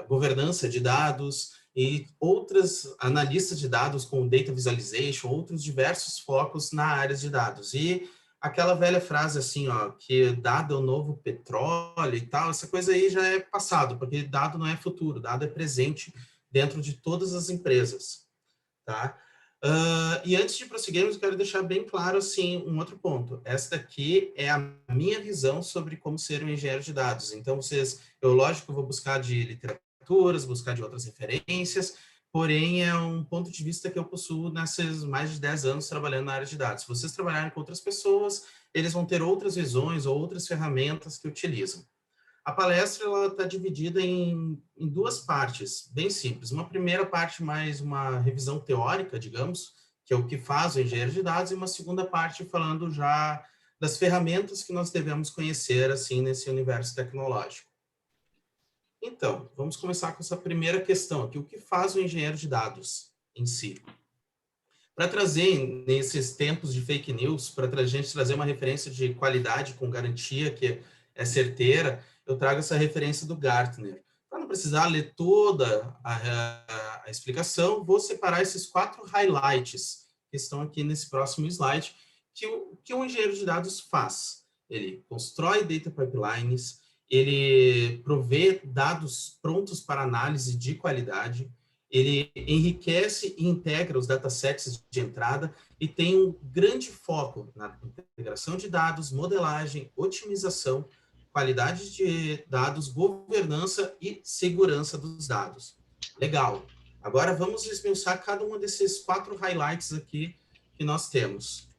governança de dados e outras analistas de dados com data visualization, outros diversos focos na área de dados. E aquela velha frase assim, ó, que dado é o novo petróleo e tal, essa coisa aí já é passado, porque dado não é futuro, dado é presente dentro de todas as empresas, tá? E antes de prosseguirmos, eu quero deixar bem claro, assim, um outro ponto. Esta daqui é a minha visão sobre como ser um engenheiro de dados. Então, eu lógico, vou buscar de literaturas, buscar de outras referências, porém, é um ponto de vista que eu possuo nesses mais de 10 anos trabalhando na área de dados. Se vocês trabalharem com outras pessoas, eles vão ter outras visões ou outras ferramentas que utilizam. A palestra está dividida em duas partes, bem simples. Uma primeira parte mais uma revisão teórica, digamos, que é o que faz o engenheiro de dados, e uma segunda parte falando já das ferramentas que nós devemos conhecer assim nesse universo tecnológico. Então, vamos começar com essa primeira questão aqui, o que faz o engenheiro de dados em si? Para trazer, nesses tempos de fake news, para a gente trazer uma referência de qualidade com garantia que é certeira, eu trago essa referência do Gartner. Para não precisar ler toda a explicação, vou separar esses 4 highlights que estão aqui nesse próximo slide, que o engenheiro de dados faz. Ele constrói data pipelines, ele provê dados prontos para análise de qualidade, ele enriquece e integra os datasets de entrada e tem um grande foco na integração de dados, modelagem, otimização, qualidade de dados, governança e segurança dos dados. Legal. Agora vamos esmiuçar cada um desses 4 highlights aqui que nós temos.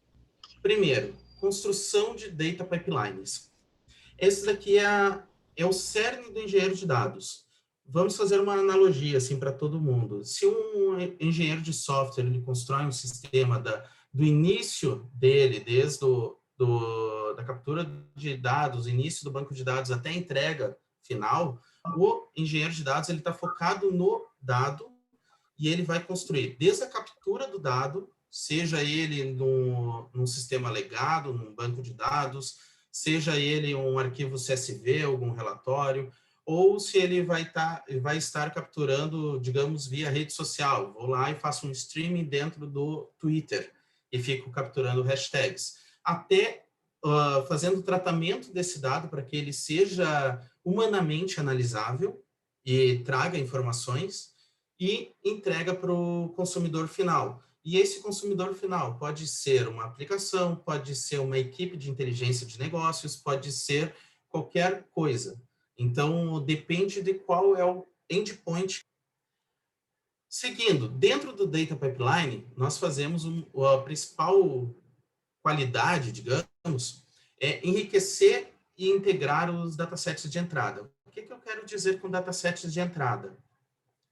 Primeiro, construção de data pipelines. Esse daqui é o cerne do engenheiro de dados. Vamos fazer uma analogia assim para todo mundo. Se um engenheiro de software ele constrói um sistema do início dele, desde da captura de dados, início do banco de dados até a entrega final, o engenheiro de dados ele está focado no dado e ele vai construir desde a captura do dado, seja ele num sistema legado, num banco de dados, seja ele um arquivo CSV, algum relatório, ou se ele vai estar capturando, digamos, via rede social. Vou lá e faço um streaming dentro do Twitter e fico capturando hashtags. Até fazendo o tratamento desse dado para que ele seja humanamente analisável e traga informações e entrega para o consumidor final. E esse consumidor final pode ser uma aplicação, pode ser uma equipe de inteligência de negócios, pode ser qualquer coisa. Então, depende de qual é o endpoint. Seguindo, dentro do Data Pipeline, nós fazemos a principal qualidade, digamos, é enriquecer e integrar os datasets de entrada. O que eu quero dizer com datasets de entrada?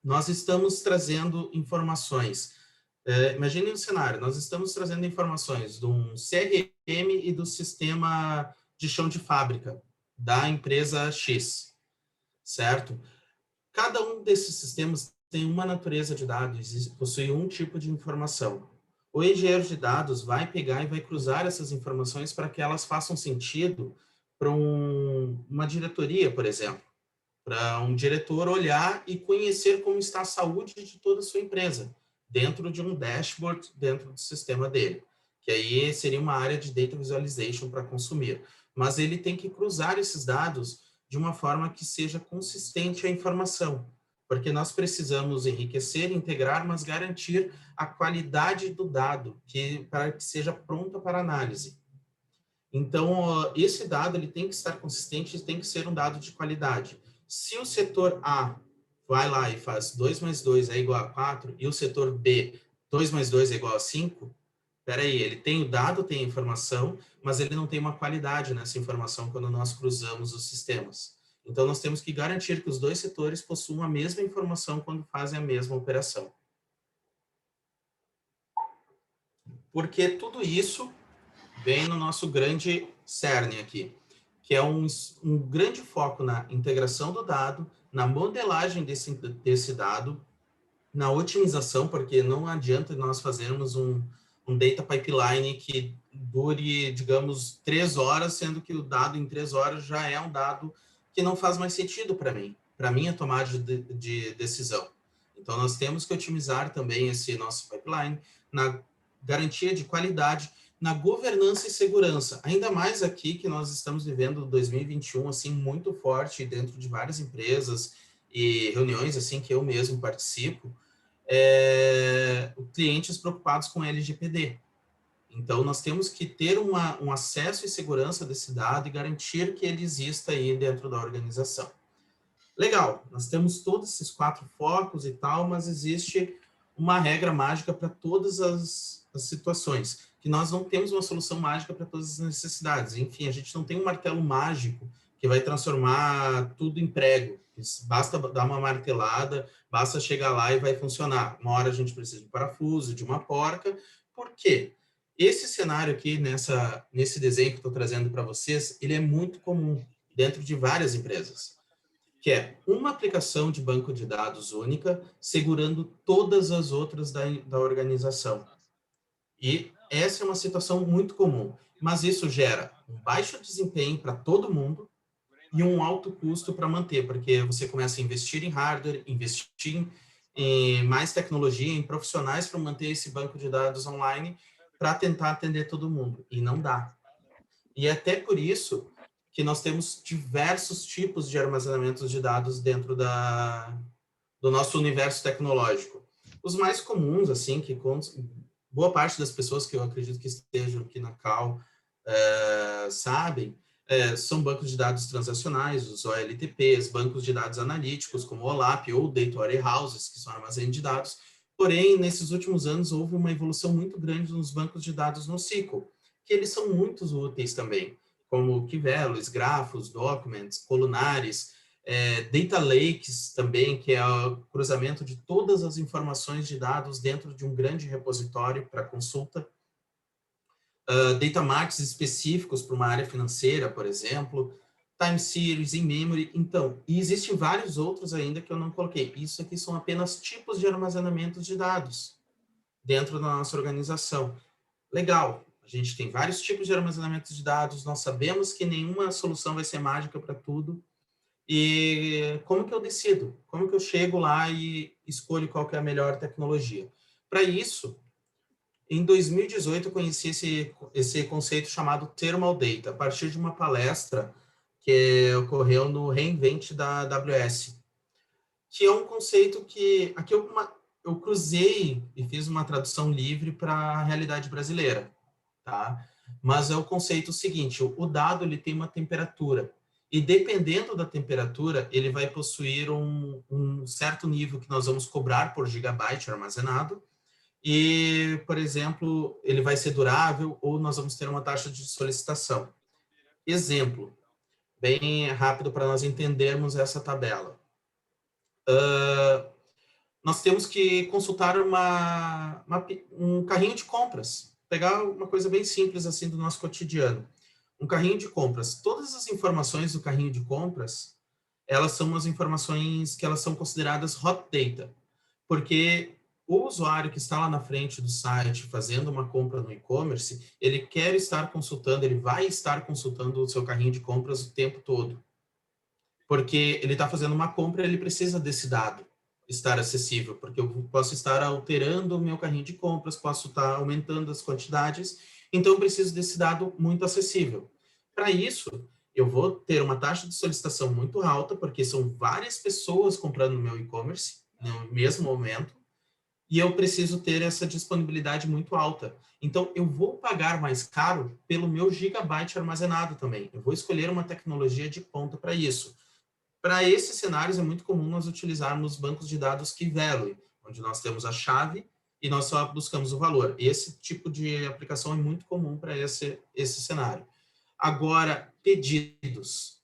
Nós estamos trazendo informações. Imagine um cenário, nós estamos trazendo informações de um CRM e do sistema de chão de fábrica da empresa X, certo? Cada um desses sistemas tem uma natureza de dados e possui um tipo de informação. O engenheiro de dados vai pegar e vai cruzar essas informações para que elas façam sentido para uma diretoria, por exemplo, para um diretor olhar e conhecer como está a saúde de toda a sua empresa, dentro de um dashboard, dentro do sistema dele, que aí seria uma área de data visualization para consumir. Mas ele tem que cruzar esses dados de uma forma que seja consistente a informação, porque nós precisamos enriquecer, integrar, mas garantir a qualidade do dado, para que seja pronta para análise. Então, esse dado ele tem que estar consistente, tem que ser um dado de qualidade. Se o setor A vai lá e faz 2 mais 2 é igual a 4, e o setor B, 2 mais 2 é igual a 5, peraí, ele tem o dado, tem a informação, mas ele não tem uma qualidade nessa informação quando nós cruzamos os sistemas. Então, nós temos que garantir que os dois setores possuam a mesma informação quando fazem a mesma operação. Porque tudo isso vem no nosso grande cerne aqui, que é um grande foco na integração do dado, na modelagem desse dado, na otimização, porque não adianta nós fazermos um data pipeline que dure, digamos, 3 horas, sendo que o dado em 3 horas já é um dado que não faz mais sentido para mim. para minha tomada de decisão. Então, nós temos que otimizar também esse nosso pipeline na garantia de qualidade, na governança e segurança. Ainda mais aqui que nós estamos vivendo 2021 assim muito forte dentro de várias empresas e reuniões assim que eu mesmo participo, clientes preocupados com LGPD. Então, nós temos que ter um acesso e segurança desse dado e garantir que ele exista aí dentro da organização. Legal, nós temos todos esses 4 focos e tal, mas existe uma regra mágica para todas as situações, que nós não temos uma solução mágica para todas as necessidades. Enfim, a gente não tem um martelo mágico que vai transformar tudo em prego. Basta dar uma martelada, basta chegar lá e vai funcionar. Uma hora a gente precisa de um parafuso, de uma porca. Por quê? Esse cenário aqui, nesse desenho que eu estou trazendo para vocês, ele é muito comum dentro de várias empresas, que é uma aplicação de banco de dados única, segurando todas as outras da organização. E essa é uma situação muito comum, mas isso gera um baixo desempenho para todo mundo e um alto custo para manter, porque você começa a investir em hardware, investir em mais tecnologia, em profissionais para manter esse banco de dados online, para tentar atender todo mundo, e não dá. E é até por isso que nós temos diversos tipos de armazenamento de dados dentro do nosso universo tecnológico. Os mais comuns, assim, que boa parte das pessoas que eu acredito que estejam aqui na Cal sabem, são bancos de dados transacionais, os OLTPs, bancos de dados analíticos, como o OLAP ou Data Warehouses, que são armazéns de dados. Porém, nesses últimos anos, houve uma evolução muito grande nos bancos de dados no SQL, que eles são muito úteis também, como Kivelo, Grafos, Documents, Colunares, Data Lakes também, que é o cruzamento de todas as informações de dados dentro de um grande repositório para consulta. Data marks específicos para uma área financeira, por exemplo, time series, in-memory. Então, e existem vários outros ainda que eu não coloquei. Isso aqui são apenas tipos de armazenamento de dados dentro da nossa organização. Legal, a gente tem vários tipos de armazenamento de dados, nós sabemos que nenhuma solução vai ser mágica para tudo. E como que eu decido? Como que eu chego lá e escolho qual que é a melhor tecnologia? Para isso, em 2018, eu conheci esse conceito chamado Thermal Data, a partir de uma palestra que ocorreu no reInvent da AWS, que é um conceito que aqui eu cruzei e fiz uma tradução livre para a realidade brasileira, tá? Mas é o conceito seguinte, o dado ele tem uma temperatura, e dependendo da temperatura, ele vai possuir um certo nível que nós vamos cobrar por gigabyte armazenado, e, por exemplo, ele vai ser durável ou nós vamos ter uma taxa de solicitação. Exemplo, bem rápido para nós entendermos essa tabela. Nós temos que consultar um carrinho de compras, pegar uma coisa bem simples assim do nosso cotidiano. Um carrinho de compras. Todas as informações do carrinho de compras, elas são as informações que elas são consideradas hot data, porque o usuário que está lá na frente do site fazendo uma compra no e-commerce, ele quer estar consultando, ele vai estar consultando o seu carrinho de compras o tempo todo. Porque ele está fazendo uma compra, ele precisa desse dado estar acessível, porque eu posso estar alterando o meu carrinho de compras, posso estar aumentando as quantidades, então eu preciso desse dado muito acessível. Para isso, eu vou ter uma taxa de solicitação muito alta, porque são várias pessoas comprando no meu e-commerce no mesmo momento, e eu preciso ter essa disponibilidade muito alta. Então, eu vou pagar mais caro pelo meu gigabyte armazenado também. Eu vou escolher uma tecnologia de ponta para isso. Para esses cenários, é muito comum nós utilizarmos bancos de dados Key-Value, onde nós temos a chave e nós só buscamos o valor. Esse tipo de aplicação é muito comum para esse cenário. Agora, pedidos.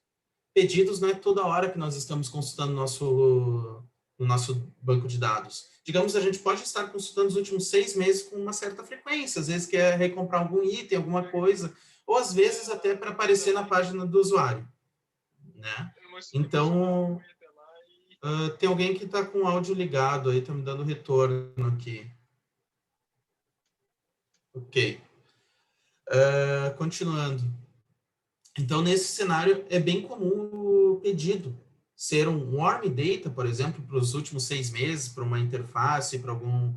Pedidos não é toda hora que nós estamos consultando no nosso banco de dados. Digamos, a gente pode estar consultando os últimos 6 meses com uma certa frequência, às vezes quer recomprar algum item, alguma coisa, ou às vezes até para aparecer na página do usuário, né? Então, tem alguém que está com o áudio ligado aí, está me dando retorno aqui. Ok. Continuando. Então, nesse cenário, é bem comum o pedido. ser um warm data, por exemplo, para os últimos 6 meses, para uma interface, para algum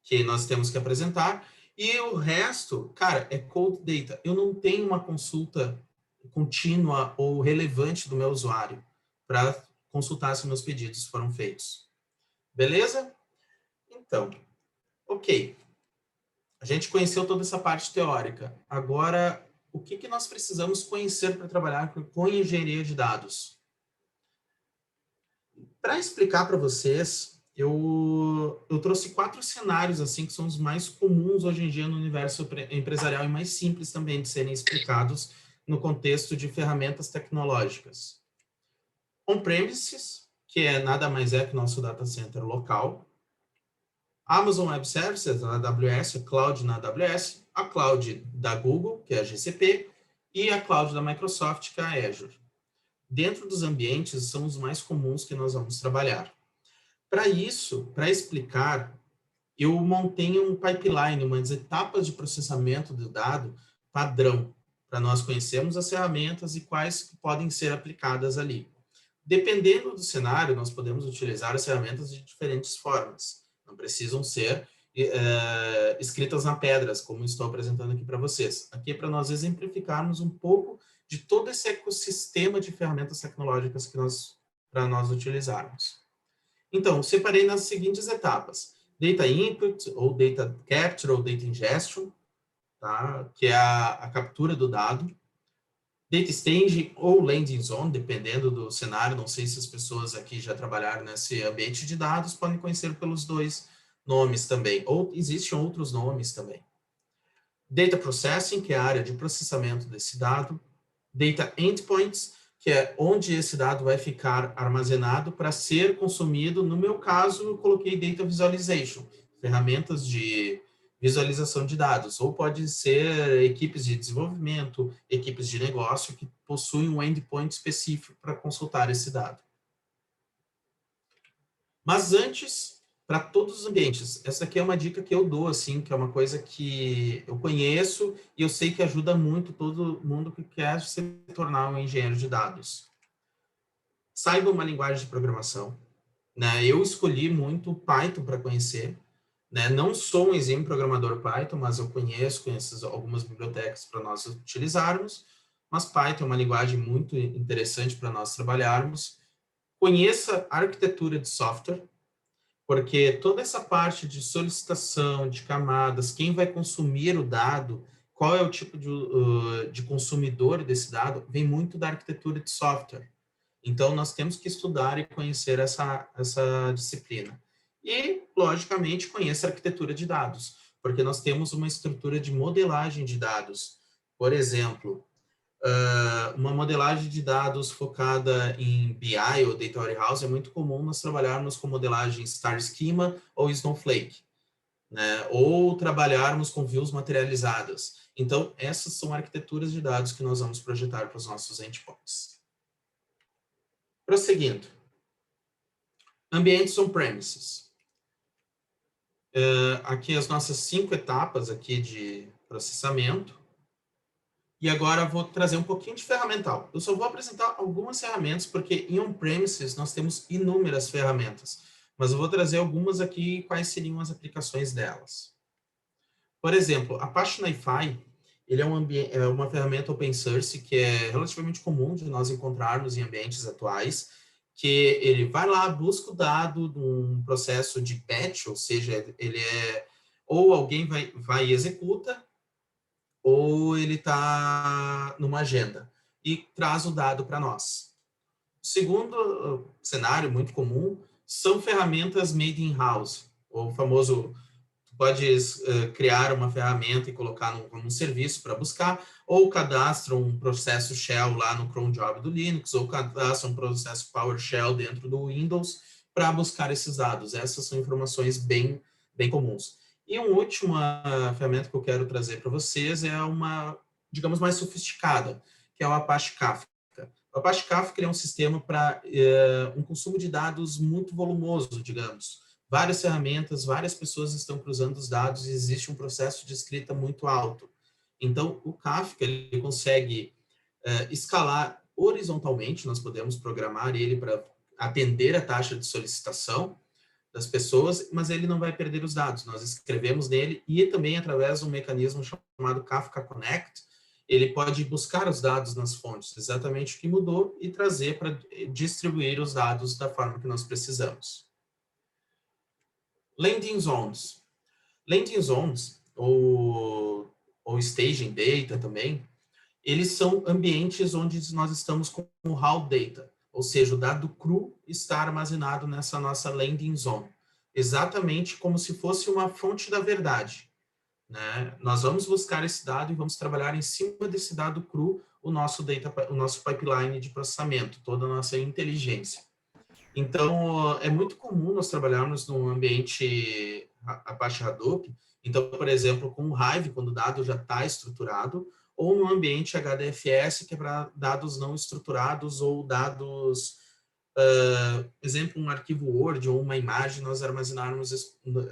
que nós temos que apresentar. E o resto, cara, é cold data. Eu não tenho uma consulta contínua ou relevante do meu usuário para consultar se meus pedidos foram feitos. Beleza? Então, ok. A gente conheceu toda essa parte teórica. Agora, o que nós precisamos conhecer para trabalhar com engenharia de dados? Para explicar para vocês, eu trouxe 4 cenários assim que são os mais comuns hoje em dia no universo empresarial e mais simples também de serem explicados no contexto de ferramentas tecnológicas. On-premises, que é nada mais é que nosso data center local. Amazon Web Services, na AWS, a Cloud na AWS, a Cloud da Google, que é a GCP, e a Cloud da Microsoft, que é a Azure. Dentro dos ambientes, são os mais comuns que nós vamos trabalhar. Para isso, para explicar, eu montei um pipeline, umas etapas de processamento do dado padrão, para nós conhecermos as ferramentas e quais podem ser aplicadas ali. Dependendo do cenário, nós podemos utilizar as ferramentas de diferentes formas. Não precisam ser escritas na pedras, como estou apresentando aqui para vocês. Aqui é para nós exemplificarmos um pouco de todo esse ecossistema de ferramentas tecnológicas que para nós utilizarmos. Então, separei nas seguintes etapas. Data Input, ou Data Capture, ou Data Ingestion, tá? Que é a captura do dado. Data Staging ou Landing Zone, dependendo do cenário. Não sei se as pessoas aqui já trabalharam nesse ambiente de dados, podem conhecer pelos dois nomes também. Ou existem outros nomes também. Data Processing, que é a área de processamento desse dado. Data Endpoints, que é onde esse dado vai ficar armazenado para ser consumido. No meu caso, eu coloquei Data Visualization, ferramentas de visualização de dados, ou pode ser equipes de desenvolvimento, equipes de negócio que possuem um endpoint específico para consultar esse dado. Mas antes, para todos os ambientes, essa aqui é uma dica que eu dou, assim, que é uma coisa que eu conheço e eu sei que ajuda muito todo mundo que quer se tornar um engenheiro de dados. Saiba uma linguagem de programação, né? Eu escolhi muito Python para conhecer, né? Não sou um exímio programador Python, mas eu conheço algumas bibliotecas para nós utilizarmos, mas Python é uma linguagem muito interessante para nós trabalharmos. Conheça a arquitetura de software, porque toda essa parte de solicitação, de camadas, quem vai consumir o dado, qual é o tipo de consumidor desse dado, vem muito da arquitetura de software. Então, nós temos que estudar e conhecer essa disciplina. E, logicamente, conheça a arquitetura de dados, porque nós temos uma estrutura de modelagem de dados. Por exemplo, uma modelagem de dados focada em BI ou Data Warehouse é muito comum nós trabalharmos com modelagem Star Schema ou Snowflake, né? Ou trabalharmos com views materializadas. Então, essas são arquiteturas de dados que nós vamos projetar para os nossos endpoints. Prosseguindo. Ambientes on-premises. Aqui as nossas 5 etapas aqui de processamento. E agora vou trazer um pouquinho de ferramental. Eu só vou apresentar algumas ferramentas, porque em on-premises nós temos inúmeras ferramentas. Mas eu vou trazer algumas aqui e quais seriam as aplicações delas. Por exemplo, Apache NiFi, ele é uma ferramenta open source que é relativamente comum de nós encontrarmos em ambientes atuais, que ele vai lá, busca o dado de um processo de batch, ou seja, ele ou alguém vai e executa, ou ele está numa agenda e traz o dado para nós. O segundo cenário muito comum são ferramentas made in-house, o famoso, tu podes criar uma ferramenta e colocar como um serviço para buscar, ou cadastra um processo shell lá no cron job do Linux, ou cadastra um processo PowerShell dentro do Windows para buscar esses dados. Essas são informações bem comuns. E uma última ferramenta que eu quero trazer para vocês é uma, digamos, mais sofisticada, que é o Apache Kafka. O Apache Kafka é um sistema para um consumo de dados muito volumoso, digamos. Várias ferramentas, várias pessoas estão cruzando os dados e existe um processo de escrita muito alto. Então, o Kafka ele consegue escalar horizontalmente, nós podemos programar ele para atender a taxa de solicitação das pessoas, mas ele não vai perder os dados. Nós escrevemos nele e também através de um mecanismo chamado Kafka Connect, ele pode buscar os dados nas fontes, exatamente o que mudou, e trazer para distribuir os dados da forma que nós precisamos. Landing Zones. Landing Zones, ou Staging Data também, eles são ambientes onde nós estamos com o raw data, ou seja, o dado cru está armazenado nessa nossa landing zone, exatamente como se fosse uma fonte da verdade, né? Nós vamos buscar esse dado e vamos trabalhar em cima desse dado cru o nosso pipeline de processamento, toda a nossa inteligência. Então, é muito comum nós trabalharmos num ambiente Apache Hadoop, então, por exemplo, com o Hive, quando o dado já está estruturado, ou no ambiente HDFS, que é para dados não estruturados ou dados, exemplo, um arquivo Word ou uma imagem, nós armazenarmos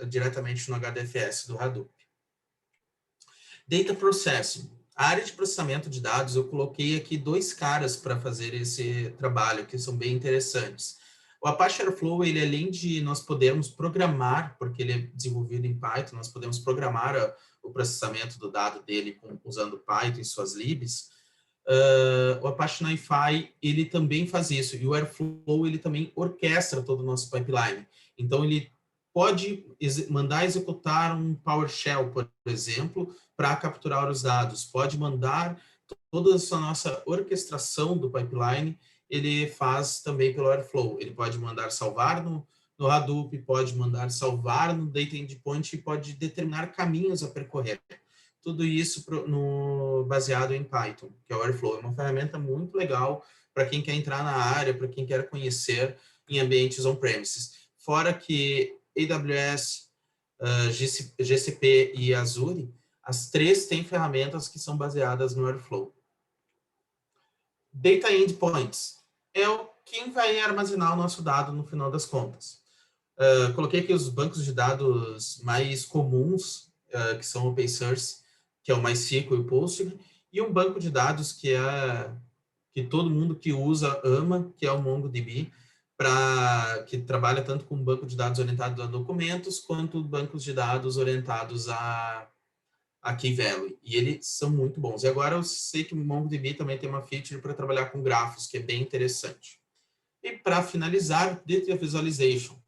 diretamente no HDFS do Hadoop. Data Processing. A área de processamento de dados, eu coloquei aqui 2 caras para fazer esse trabalho, que são bem interessantes. O Apache Airflow, ele além de nós podermos programar, porque ele é desenvolvido em Python, nós podemos programar o processamento do dado dele usando Python e suas libs. O Apache NiFi, ele também faz isso. E o Airflow, ele também orquestra todo o nosso pipeline. Então, ele pode mandar executar um PowerShell, por exemplo, para capturar os dados. Pode mandar toda essa nossa orquestração do pipeline, ele faz também pelo Airflow. Ele pode mandar salvar no Hadoop, pode mandar salvar no Data Endpoint e pode determinar caminhos a percorrer. Tudo isso baseado em Python, que é o Airflow. É uma ferramenta muito legal para quem quer entrar na área, para quem quer conhecer em ambientes on-premises. Fora que AWS, GCP e Azure, as 3 têm ferramentas que são baseadas no Airflow. Data Endpoints é quem vai armazenar o nosso dado no final das contas. Coloquei aqui os bancos de dados mais comuns, que são open source, que é o MySQL e o Postgre, e um banco de dados que todo mundo que usa ama, que é o MongoDB, que trabalha tanto com banco de dados orientado a documentos, quanto bancos de dados orientados a Key Value, e eles são muito bons. E agora eu sei que o MongoDB também tem uma feature para trabalhar com grafos, que é bem interessante. E para finalizar, Data Visualization.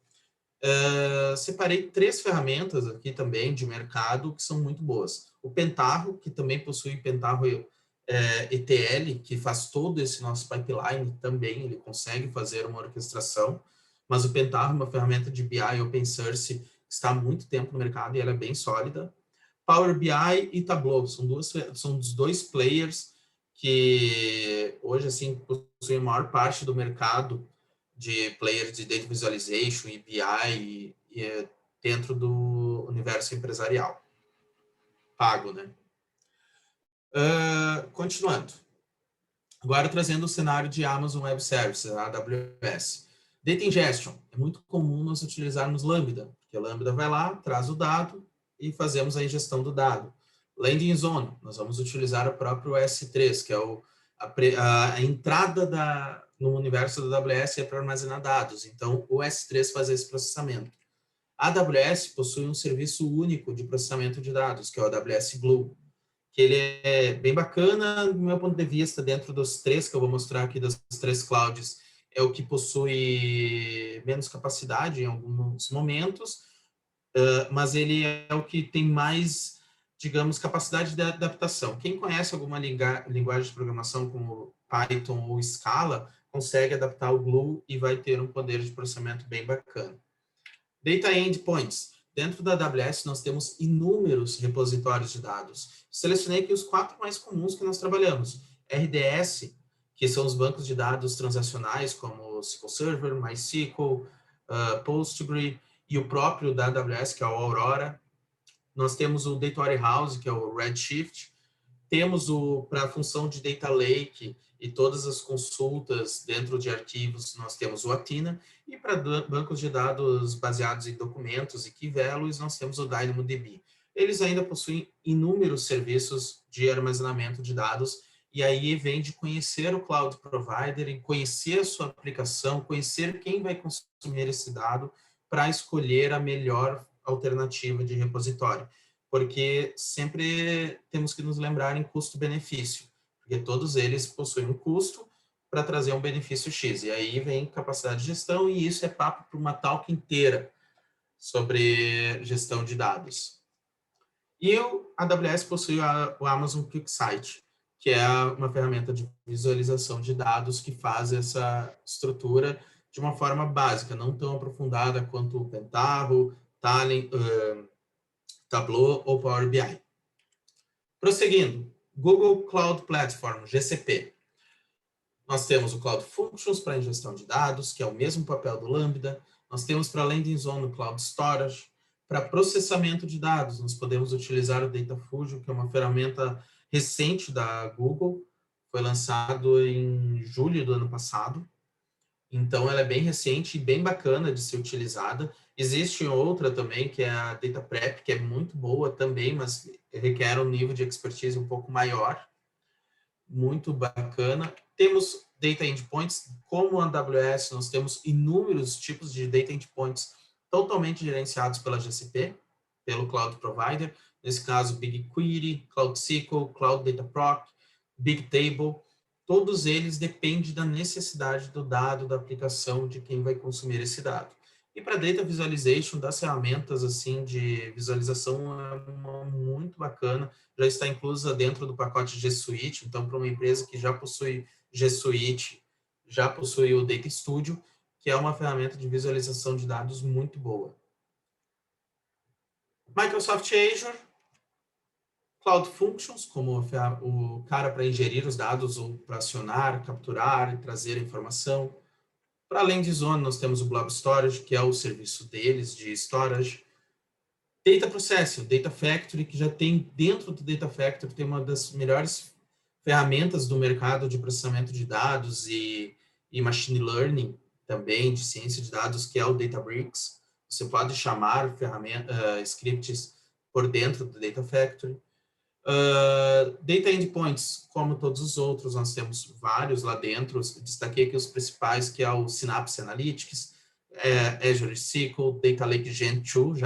Separei 3 ferramentas aqui também de mercado que são muito boas. O Pentaho, que também possui Pentaho ETL, que faz todo esse nosso pipeline também, ele consegue fazer uma orquestração, mas o Pentaho é uma ferramenta de BI open source que está há muito tempo no mercado e ela é bem sólida. Power BI e Tableau são os 2 players que hoje assim possuem a maior parte do mercado de players de Data Visualization e BI dentro do universo empresarial. Pago, né? Continuando. Agora trazendo o cenário de Amazon Web Services, a AWS. Data Ingestion. É muito comum nós utilizarmos Lambda, porque a Lambda vai lá, traz o dado e fazemos a ingestão do dado. Landing Zone. Nós vamos utilizar o próprio S3, que é a entrada no universo da AWS é para armazenar dados. Então, o S3 faz esse processamento. A AWS possui um serviço único de processamento de dados, que é o AWS Glue, que ele é bem bacana, do meu ponto de vista, dentro dos 3 que eu vou mostrar aqui, das 3 clouds, é o que possui menos capacidade em alguns momentos, mas ele é o que tem mais, digamos, capacidade de adaptação. Quem conhece alguma linguagem de programação como Python ou Scala, consegue adaptar o Glue e vai ter um poder de processamento bem bacana. Data Endpoints. Dentro da AWS, nós temos inúmeros repositórios de dados. Selecionei aqui os 4 mais comuns que nós trabalhamos. RDS, que são os bancos de dados transacionais, como SQL Server, MySQL, Postgre, e o próprio da AWS, que é o Aurora. Nós temos o Data Warehouse, que é o Redshift. Temos para a função de Data Lake e todas as consultas dentro de arquivos, nós temos o Athena. E para bancos de dados baseados em documentos e Key Values, nós temos o DynamoDB. Eles ainda possuem inúmeros serviços de armazenamento de dados e aí vem de conhecer o cloud provider e conhecer a sua aplicação, conhecer quem vai consumir esse dado para escolher a melhor alternativa de repositório. Porque sempre temos que nos lembrar em custo-benefício, porque todos eles possuem um custo para trazer um benefício X. E aí vem capacidade de gestão, e isso é papo para uma talk inteira sobre gestão de dados. E a AWS possui o Amazon QuickSight, que é uma ferramenta de visualização de dados que faz essa estrutura de uma forma básica, não tão aprofundada quanto o Pentaho, Talent, Tableau ou Power BI. Prosseguindo, Google Cloud Platform, GCP. Nós temos o Cloud Functions para ingestão de dados, que é o mesmo papel do Lambda. Nós temos para Landing Zone o Cloud Storage. Para processamento de dados, nós podemos utilizar o Data Fusion, que é uma ferramenta recente da Google. Foi lançado em julho do ano passado. Então, ela é bem recente e bem bacana de ser utilizada. Existe outra também, que é a Data Prep, que é muito boa também, mas requer um nível de expertise um pouco maior. Muito bacana. Temos Data Endpoints, como a AWS, nós temos inúmeros tipos de Data Endpoints totalmente gerenciados pela GCP, pelo Cloud Provider. Nesse caso, BigQuery, Cloud SQL, Cloud Dataproc, Bigtable. Todos eles dependem da necessidade do dado, da aplicação de quem vai consumir esse dado. E para Data Visualization, das ferramentas assim de visualização é muito bacana, já está inclusa dentro do pacote G Suite, então para uma empresa que já possui G Suite, já possui o Data Studio, que é uma ferramenta de visualização de dados muito boa. Microsoft Azure, Cloud Functions, como o cara para ingerir os dados ou para acionar, capturar e trazer informação. Para além de Zone, nós temos o Blob Storage, que é o serviço deles de storage. Data Processing, Data Factory, que já tem dentro do Data Factory, tem uma das melhores ferramentas do mercado de processamento de dados e machine learning também, de ciência de dados, que é o Databricks. Você pode chamar scripts por dentro do Data Factory. Data Endpoints, como todos os outros, nós temos vários lá dentro. Destaquei aqui os principais, que é o Synapse Analytics, Azure SQL, Data Lake Gen 2,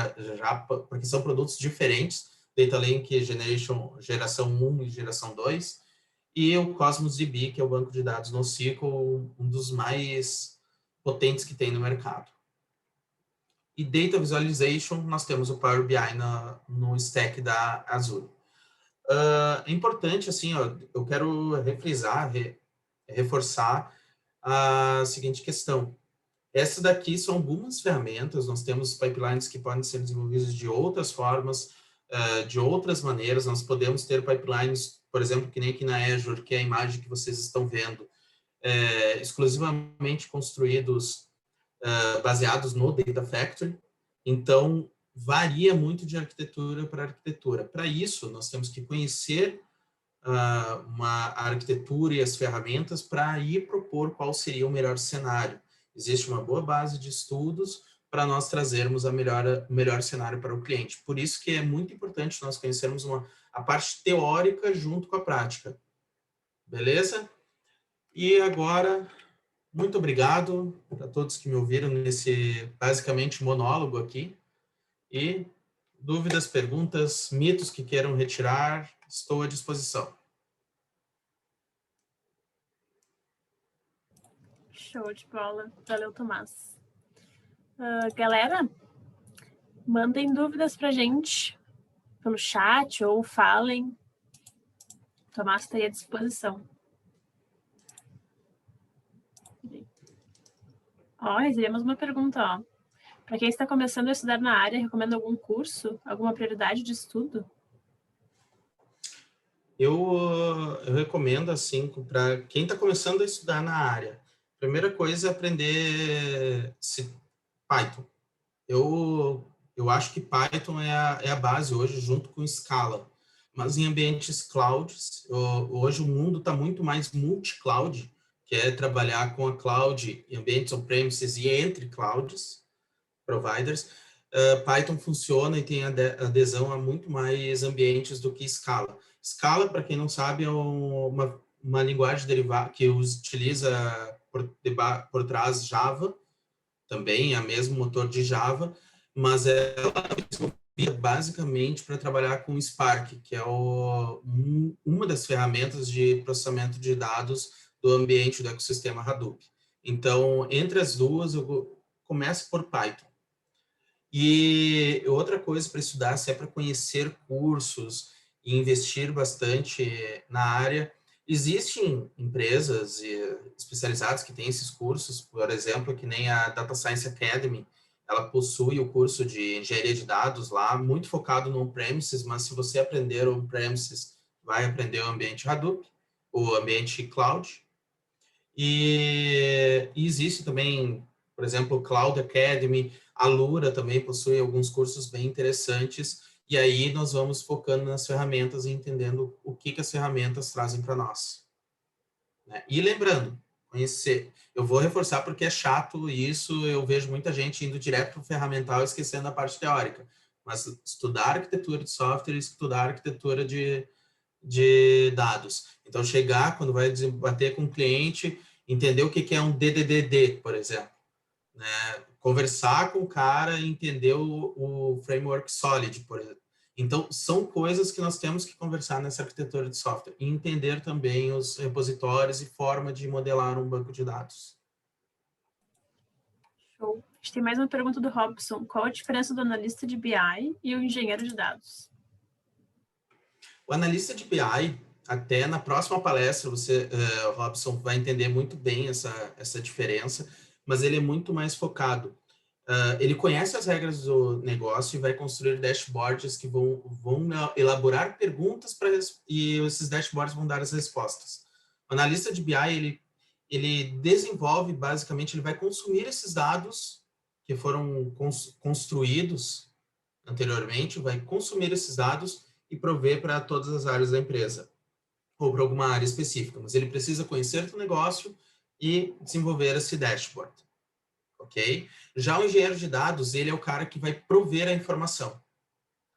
porque são produtos diferentes, Data Lake geração 1 e geração 2, e o Cosmos DB, que é o banco de dados NoSQL, um dos mais potentes que tem no mercado. E Data Visualization, nós temos o Power BI no stack da Azure. É importante, assim, ó, eu quero reforçar a seguinte questão. Essa daqui são algumas ferramentas, nós temos pipelines que podem ser desenvolvidos de outras formas, de outras maneiras. Nós podemos ter pipelines, por exemplo, que nem aqui na Azure, que é a imagem que vocês estão vendo, exclusivamente construídos, baseados no Data Factory. Então, varia muito de arquitetura para arquitetura. Para isso, nós temos que conhecer a arquitetura e as ferramentas para ir propor qual seria o melhor cenário. Existe uma boa base de estudos para nós trazermos o melhor cenário para o cliente. Por isso que é muito importante nós conhecermos a parte teórica junto com a prática. Beleza? E agora, muito obrigado a todos que me ouviram nesse, basicamente, monólogo aqui. E dúvidas, perguntas, mitos que queiram retirar, estou à disposição. Show de bola. Valeu, Tomás. Galera, mandem dúvidas pra gente pelo chat ou falem. Tomás está aí à disposição. Recebemos uma pergunta, Para quem está começando a estudar na área, recomenda algum curso, alguma prioridade de estudo? Eu recomendo, assim, para quem está começando a estudar na área, primeira coisa é aprender Python. Eu acho que Python é a base hoje, junto com Scala. Mas em ambientes clouds, hoje o mundo está muito mais multi-cloud, que é trabalhar com a cloud em ambientes on-premises e entre clouds providers. Python funciona e tem adesão a muito mais ambientes do que Scala. Scala, para quem não sabe, é uma uma linguagem derivada que utiliza por trás Java, também é o mesmo motor de Java, mas ela é basicamente para trabalhar com Spark, que é uma das ferramentas de processamento de dados do ambiente do ecossistema Hadoop. Então, entre as duas, eu começo por Python. E outra coisa para estudar, se é para conhecer cursos e investir bastante na área, existem empresas especializadas que têm esses cursos, por exemplo, que nem a Data Science Academy, ela possui o curso de engenharia de dados lá, muito focado no on-premises, mas se você aprender on-premises, vai aprender o ambiente Hadoop, o ambiente cloud. E existe também, por exemplo, o Cloud Academy, a Lura também possui alguns cursos bem interessantes, e aí nós vamos focando nas ferramentas e entendendo o que as ferramentas trazem para nós. Né? E lembrando, conhecer, eu vou reforçar porque é chato isso, eu vejo muita gente indo direto para o ferramental esquecendo a parte teórica, mas estudar arquitetura de software, estudar arquitetura de dados. Então, chegar, quando vai debater com o cliente, entender o que é um DDD, por exemplo. Né? Conversar com o cara e entender o framework Solid, por exemplo. Então, são coisas que nós temos que conversar nessa arquitetura de software. E entender também os repositórios e forma de modelar um banco de dados. Show. A gente tem mais uma pergunta do Robson. Qual a diferença do analista de BI e o engenheiro de dados? O analista de BI, até na próxima palestra, você, Robson, vai entender muito bem essa diferença, mas ele é muito mais focado. Ele conhece as regras do negócio e vai construir dashboards que vão elaborar perguntas e esses dashboards vão dar as respostas. O analista de BI, ele desenvolve, basicamente, ele vai consumir esses dados que foram construídos anteriormente, vai consumir esses dados e prover para todas as áreas da empresa, ou para alguma área específica, mas ele precisa conhecer o negócio e desenvolver esse dashboard, ok? Já o engenheiro de dados, ele é o cara que vai prover a informação.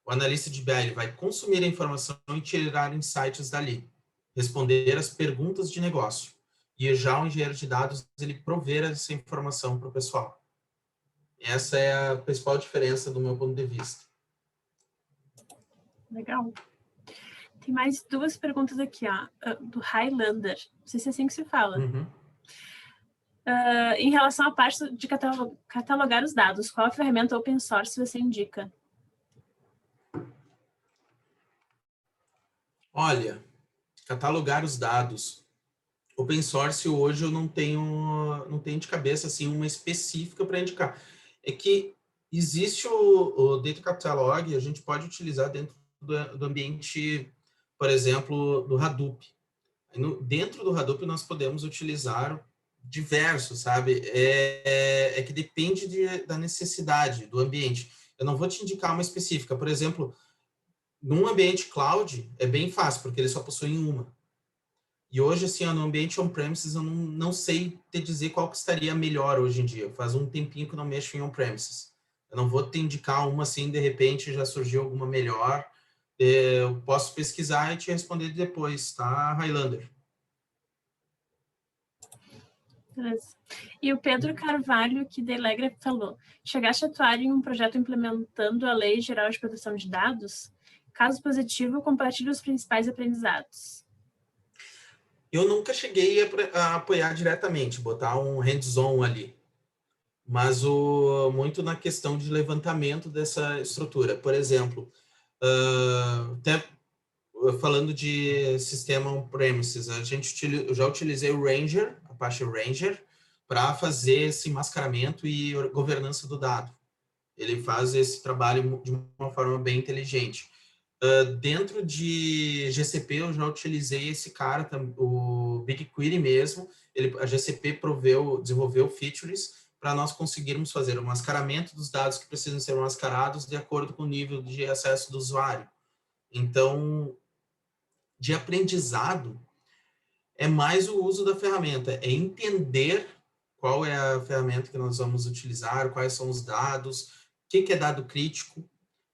O analista de BI, ele vai consumir a informação e tirar insights dali, responder as perguntas de negócio. E já o engenheiro de dados, ele prover essa informação para o pessoal. Essa é a principal diferença do meu ponto de vista. Legal. Tem mais duas perguntas aqui, ó, do Highlander. Não sei se é assim que se fala. Uhum. Em relação à parte de catalogar os dados, qual a ferramenta open source você indica? Olha, catalogar os dados. Open source hoje eu não tenho de cabeça assim uma específica para indicar. É que existe o Data Catalog, a gente pode utilizar dentro do ambiente, por exemplo, do Hadoop. Dentro do Hadoop nós podemos utilizar diversos, sabe? É que depende da necessidade do ambiente. Eu não vou te indicar uma específica. Por exemplo, num ambiente cloud é bem fácil, porque ele só possui uma. E hoje, assim, no ambiente on-premises, eu não sei te dizer qual que estaria melhor hoje em dia. Faz um tempinho que eu não mexo em on-premises. Eu não vou te indicar uma assim, de repente já surgiu alguma melhor. Eu posso pesquisar e te responder depois, tá, Highlander? Beleza. E o Pedro Carvalho, que da Elegra, falou: chegaste a atuar em um projeto implementando a Lei Geral de Proteção de Dados? Caso positivo, compartilhe os principais aprendizados. Eu nunca cheguei a apoiar diretamente, botar um hands-on ali, mas muito na questão de levantamento dessa estrutura. Por exemplo, até falando de sistema on-premises, eu já utilizei o Ranger, Apache Ranger, para fazer esse mascaramento e governança do dado. Ele faz esse trabalho de uma forma bem inteligente. Dentro de GCP, eu já utilizei esse cara, o BigQuery mesmo. A GCP desenvolveu features para nós conseguirmos fazer o mascaramento dos dados que precisam ser mascarados de acordo com o nível de acesso do usuário. Então, de aprendizado, é mais o uso da ferramenta, é entender qual é a ferramenta que nós vamos utilizar, quais são os dados, o que é dado crítico,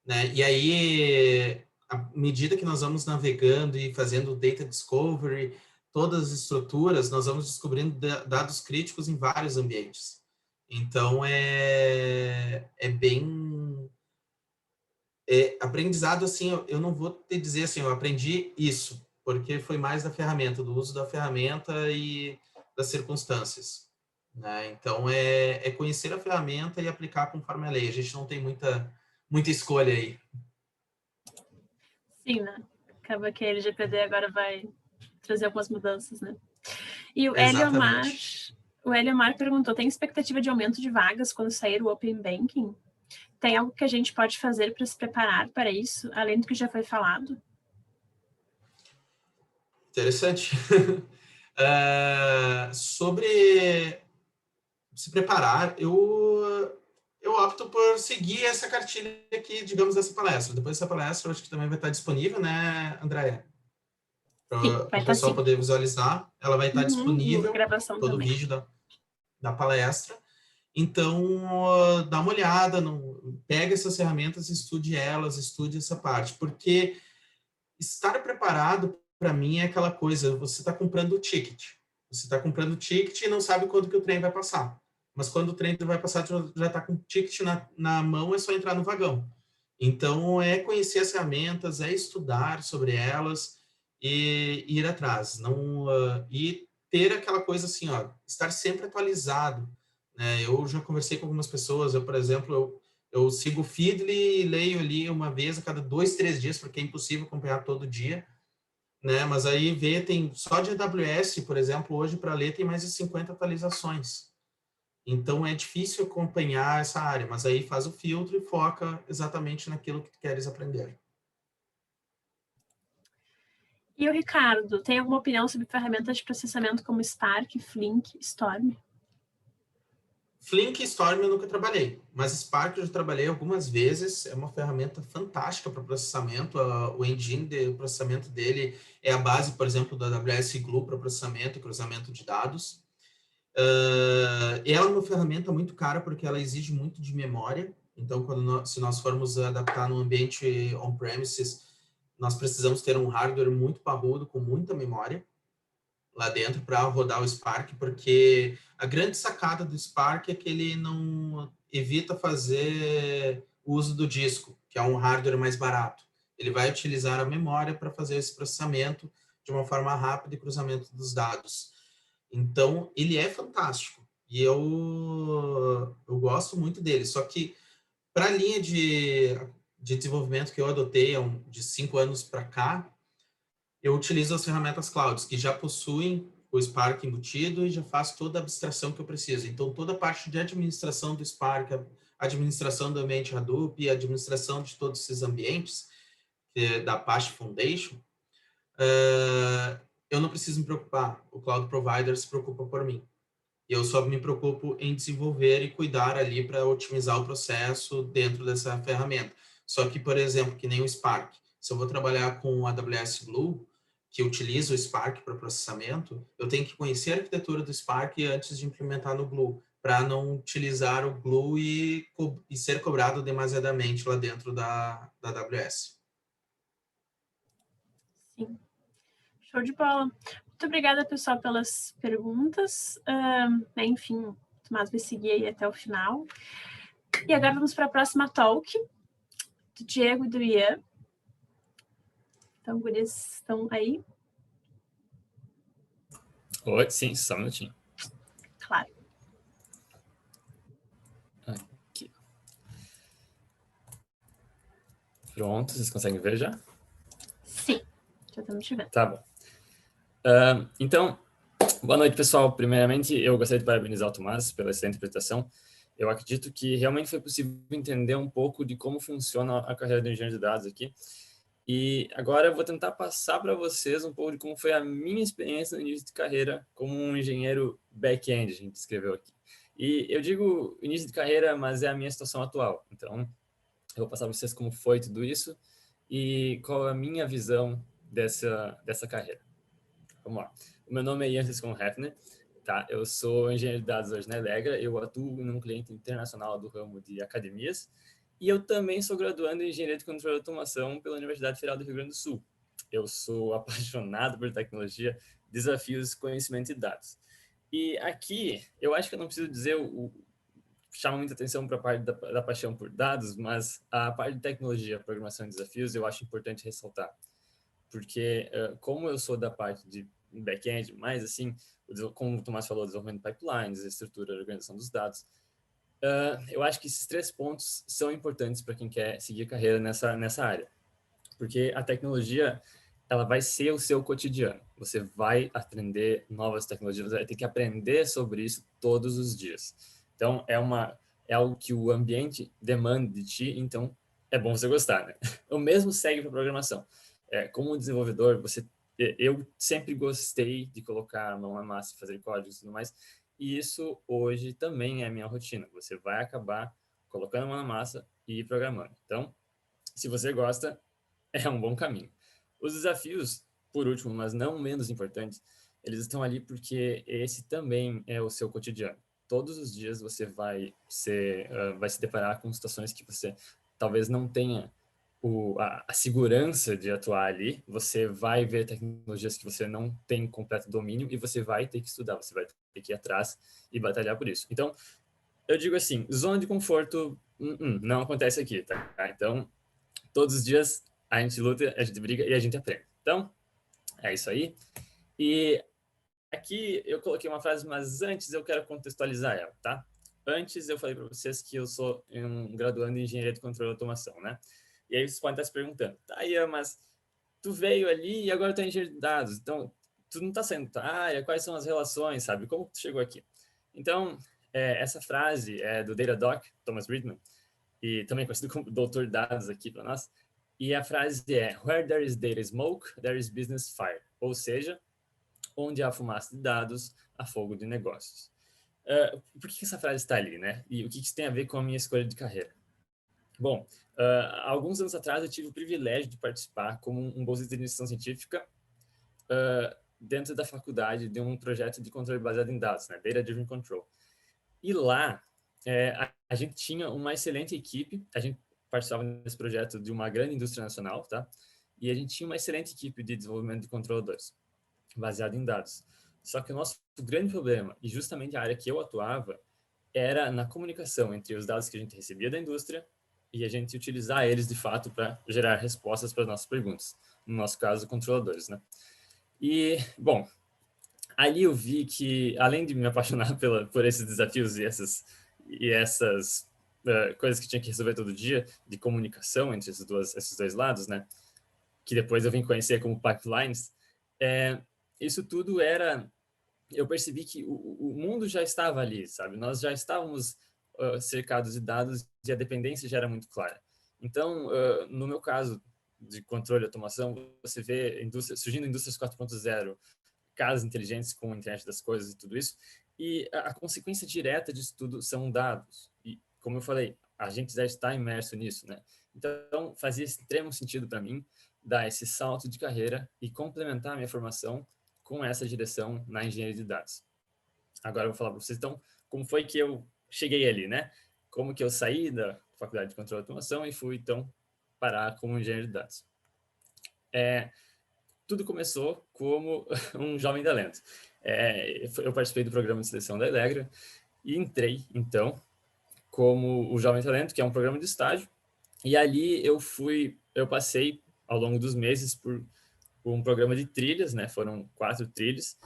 né? E aí, à medida que nós vamos navegando e fazendo data discovery, todas as estruturas, nós vamos descobrindo dados críticos em vários ambientes. Então, é bem... aprendizado, assim, eu não vou te dizer assim, eu aprendi isso, porque foi mais da ferramenta, do uso da ferramenta e das circunstâncias, né? Então, é conhecer a ferramenta e aplicar conforme a lei. A gente não tem muita escolha aí. Sim, né? Acaba que a LGPD agora vai trazer algumas mudanças, né? E Exatamente. o Eliomar perguntou, tem expectativa de aumento de vagas quando sair o Open Banking? Tem algo que a gente pode fazer para se preparar para isso, além do que já foi falado? Interessante. Sobre se preparar, eu opto por seguir essa cartilha aqui, digamos, dessa palestra. Depois dessa palestra, eu acho que também vai estar disponível, né, Andréia? Sim, Para vai o estar pessoal sim. poder visualizar. Ela vai estar disponível, Gravação todo o também. vídeo da palestra. Então, dá uma olhada, pega essas ferramentas, estude elas, estude essa parte, porque estar preparado, para mim, é aquela coisa, você está comprando o ticket. Você está comprando o ticket e não sabe quando que o trem vai passar. Mas quando o trem vai passar, já está com o ticket na mão, é só entrar no vagão. Então, é conhecer as ferramentas, é estudar sobre elas e ir atrás. Não, e ter aquela coisa assim, ó, estar sempre atualizado. Né? Eu já conversei com algumas pessoas, por exemplo, eu sigo o Feedly e leio ali uma vez a cada 2, 3 dias, porque é impossível acompanhar todo dia, né? Mas aí tem só de AWS, por exemplo, hoje para ler tem mais de 50 atualizações. Então é difícil acompanhar essa área, mas aí faz o filtro e foca exatamente naquilo que tu queres aprender. E o Ricardo, tem alguma opinião sobre ferramentas de processamento como Spark, Flink, Storm? Flink e Storm eu nunca trabalhei, mas Spark eu já trabalhei algumas vezes, é uma ferramenta fantástica para processamento, o engine de processamento dele é a base, por exemplo, da AWS Glue para processamento e cruzamento de dados. Ela é uma ferramenta muito cara porque ela exige muito de memória, então se nós formos adaptar no ambiente on-premises, nós precisamos ter um hardware muito parrudo, com muita memória, lá dentro para rodar o Spark, porque a grande sacada do Spark é que ele não evita fazer uso do disco, que é um hardware mais barato. Ele vai utilizar a memória para fazer esse processamento de uma forma rápida e cruzamento dos dados. Então, ele é fantástico. E eu gosto muito dele. Só que, para a linha de desenvolvimento que eu adotei de 5 anos para cá, eu utilizo as ferramentas clouds, que já possuem o Spark embutido e já faz toda a abstração que eu preciso. Então, toda a parte de administração do Spark, a administração do ambiente Hadoop, a administração de todos esses ambientes, da Apache Foundation, eu não preciso me preocupar. O Cloud Provider se preocupa por mim. Eu só me preocupo em desenvolver e cuidar ali para otimizar o processo dentro dessa ferramenta. Só que, por exemplo, que nem o Spark, se eu vou trabalhar com o AWS Glue, que utiliza o Spark para processamento, eu tenho que conhecer a arquitetura do Spark antes de implementar no Glue, para não utilizar o Glue e ser cobrado demasiadamente lá dentro da AWS. Sim. Show de bola. Muito obrigada, pessoal, pelas perguntas. Enfim, o Tomás vai seguir aí até o final. E agora vamos para a próxima talk, do Diego e do Ian. Então, gurias, estão aí? Oi, sim, só um minutinho. Claro. Aqui. Pronto, vocês conseguem ver já? Sim, já estamos te vendo. Tá bom. Então, boa noite, pessoal. Primeiramente, eu gostaria de parabenizar o Tomás pela excelente apresentação. Eu acredito que realmente foi possível entender um pouco de como funciona a carreira de engenheiro de dados aqui. E agora eu vou tentar passar para vocês um pouco de como foi a minha experiência no início de carreira como um engenheiro back-end, a gente escreveu aqui. E eu digo início de carreira, mas é a minha situação atual. Então, eu vou passar para vocês como foi tudo isso e qual é a minha visão dessa carreira. Vamos lá. O meu nome é Ian Siscon Hefner, tá? Eu sou engenheiro de dados hoje na Elegra, eu atuo num cliente internacional do ramo de academias e eu também sou graduando em Engenharia de Controle e Automação pela Universidade Federal do Rio Grande do Sul. Eu sou apaixonado por tecnologia desafios, conhecimento e dados. E aqui, eu acho que eu não preciso dizer chama muita atenção para a parte da paixão por dados, mas a parte de tecnologia, programação e desafios, eu acho importante ressaltar. Porque, como eu sou da parte de back-end, mais assim, como o Tomás falou, desenvolvimento de pipelines, estrutura, organização dos dados, eu acho que esses 3 pontos são importantes para quem quer seguir carreira nessa área. Porque a tecnologia, ela vai ser o seu cotidiano. Você vai aprender novas tecnologias, você vai ter que aprender sobre isso todos os dias. Então, é algo que o ambiente demanda de ti, então é bom você gostar, né? O mesmo segue para a programação. Como desenvolvedor, eu sempre gostei de colocar a mão na massa, fazer códigos e tudo mais, e isso hoje também é a minha rotina. Você vai acabar colocando a mão na massa e ir programando. Então, se você gosta, é um bom caminho. Os desafios, por último, mas não menos importantes, eles estão ali porque esse também é o seu cotidiano. Todos os dias você vai se deparar com situações que você talvez não tenha a segurança de atuar ali, você vai ver tecnologias que você não tem completo domínio e você vai ter que estudar, você vai ter que ir atrás e batalhar por isso. Então, eu digo assim, zona de conforto não acontece aqui, tá? Então, todos os dias a gente luta, a gente briga e a gente aprende. Então, é isso aí. E aqui eu coloquei uma frase, mas antes eu quero contextualizar ela, tá? Antes eu falei para vocês que eu sou um graduando em Engenharia de Controle e Automação, né? E aí vocês podem estar se perguntando, tá, Ian, mas tu veio ali e agora tu é engenheiro de dados, então tu não está saindo da área, quais são as relações, sabe? Como tu chegou aqui? Então, essa frase é do Datadog, Thomas Friedman, e também conhecido como doutor dados aqui para nós, e a frase é: Where there is data smoke, there is business fire. Ou seja, onde há fumaça de dados, há fogo de negócios. Por que essa frase está ali, né? E o que isso tem a ver com a minha escolha de carreira? Bom, alguns anos atrás eu tive o privilégio de participar como um bolsista de iniciação científica dentro da faculdade de um projeto de controle baseado em dados, né? Data Driven Control. E lá, a gente tinha uma excelente equipe, a gente participava desse projeto de uma grande indústria nacional, tá? E a gente tinha uma excelente equipe de desenvolvimento de controladores, baseado em dados. Só que o nosso grande problema, e justamente a área que eu atuava, era na comunicação entre os dados que a gente recebia da indústria e a gente utilizar eles, de fato, para gerar respostas para as nossas perguntas. No nosso caso, controladores, né? E, bom, ali eu vi que, além de me apaixonar por esses desafios e essas coisas que tinha que resolver todo dia, de comunicação entre esses dois lados, né? Que depois eu vim conhecer como pipelines, isso tudo eu percebi que o mundo já estava ali, sabe? Nós já estávamos cercados de dados e a dependência já era muito clara. Então, no meu caso de controle e automação, você vê surgindo indústrias 4.0, casas inteligentes com a internet das coisas e tudo isso, e a consequência direta disso tudo são dados. E, como eu falei, a gente já está imerso nisso, né? Então, fazia extremo sentido para mim dar esse salto de carreira e complementar a minha formação com essa direção na engenharia de dados. Agora eu vou falar para vocês, então, como foi que eu cheguei ali, né? Como que eu saí da faculdade de controle e automação e fui, então, parar como engenheiro de dados. Tudo começou como um jovem talento. Eu participei do programa de seleção da Elegra e entrei, então, como o Jovem Talento, que é um programa de estágio, e ali eu passei, ao longo dos meses, por um programa de trilhas, né? Foram 4 trilhas,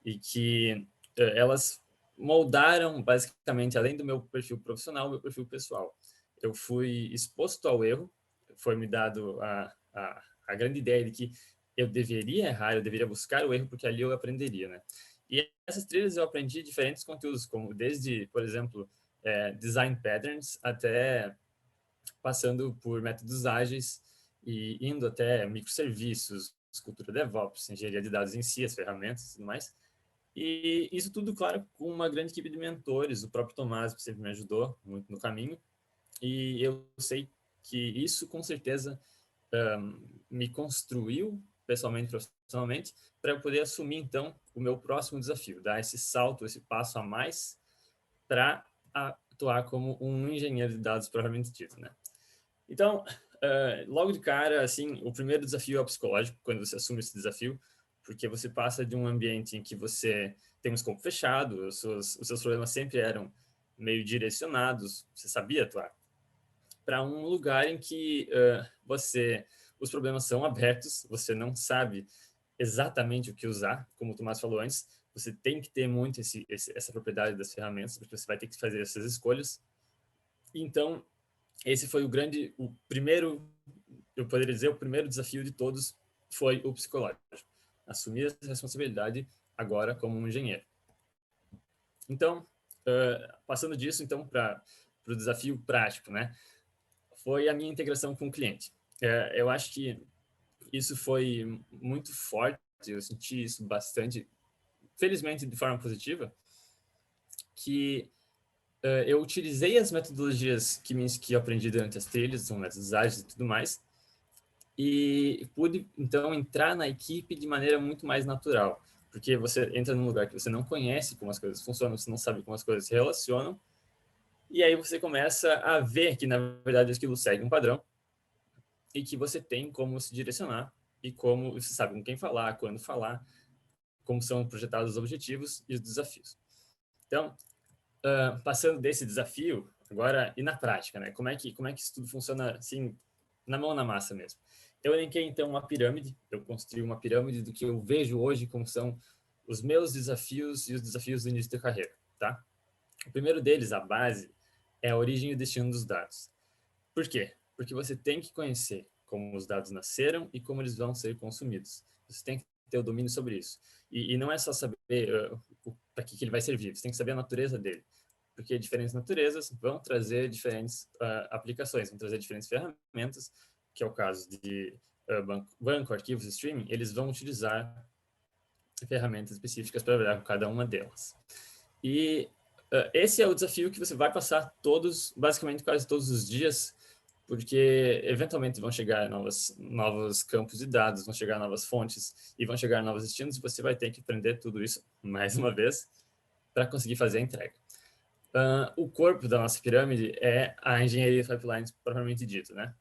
e que elas moldaram, basicamente, além do meu perfil profissional, o meu perfil pessoal. Eu fui exposto ao erro, foi me dado a grande ideia de que eu deveria errar, eu deveria buscar o erro, porque ali eu aprenderia, né? E essas trilhas eu aprendi diferentes conteúdos, como desde, por exemplo, design patterns, até passando por métodos ágeis e indo até microserviços, cultura DevOps, engenharia de dados em si, as ferramentas e tudo mais. E isso tudo, claro, com uma grande equipe de mentores, o próprio Tomás, que sempre me ajudou muito no caminho. E eu sei que isso, com certeza, me construiu pessoalmente, profissionalmente, para eu poder assumir, então, o meu próximo desafio, dar esse salto, esse passo a mais para atuar como um engenheiro de dados propriamente dito, né? Então, logo de cara, assim, o primeiro desafio é o psicológico, quando você assume esse desafio, porque você passa de um ambiente em que você tem um escopo fechado, os seus problemas sempre eram meio direcionados, você sabia atuar, para um lugar em que os problemas são abertos, você não sabe exatamente o que usar, como o Tomás falou antes, você tem que ter muito essa propriedade das ferramentas, porque você vai ter que fazer essas escolhas. Então, esse foi o primeiro, eu poderia dizer, o primeiro desafio de todos foi o psicológico. Assumir essa responsabilidade agora como um engenheiro. Então, passando disso, então, para o desafio prático, né? Foi a minha integração com o cliente. Eu acho que isso foi muito forte, eu senti isso bastante, felizmente de forma positiva, que eu utilizei as metodologias que eu aprendi durante as trilhas, são métodos ágeis e tudo mais, e pude, então, entrar na equipe de maneira muito mais natural, porque você entra num lugar que você não conhece como as coisas funcionam, você não sabe como as coisas se relacionam, e aí você começa a ver que, na verdade, aquilo segue um padrão e que você tem como se direcionar e como você sabe com quem falar, quando falar, como são projetados os objetivos e os desafios. Então, passando desse desafio, agora, e na prática, né? Como é que isso tudo funciona, assim, na mão na massa mesmo? Eu elenquei, então, uma pirâmide, eu construí uma pirâmide do que eu vejo hoje como são os meus desafios e os desafios do início da carreira, tá? O primeiro deles, a base, é a origem e o destino dos dados. Por quê? Porque você tem que conhecer como os dados nasceram e como eles vão ser consumidos. Você tem que ter o domínio sobre isso. E não é só saber para que ele vai servir, você tem que saber a natureza dele. Porque diferentes naturezas vão trazer diferentes aplicações, vão trazer diferentes ferramentas, que é o caso de banco, arquivos, streaming, eles vão utilizar ferramentas específicas para trabalhar com cada uma delas. E esse é o desafio que você vai passar basicamente quase todos os dias, porque eventualmente vão chegar novos campos de dados, vão chegar novas fontes e vão chegar novos destinos, e você vai ter que aprender tudo isso mais uma vez para conseguir fazer a entrega. O corpo da nossa pirâmide é a engenharia de pipelines propriamente dito, né?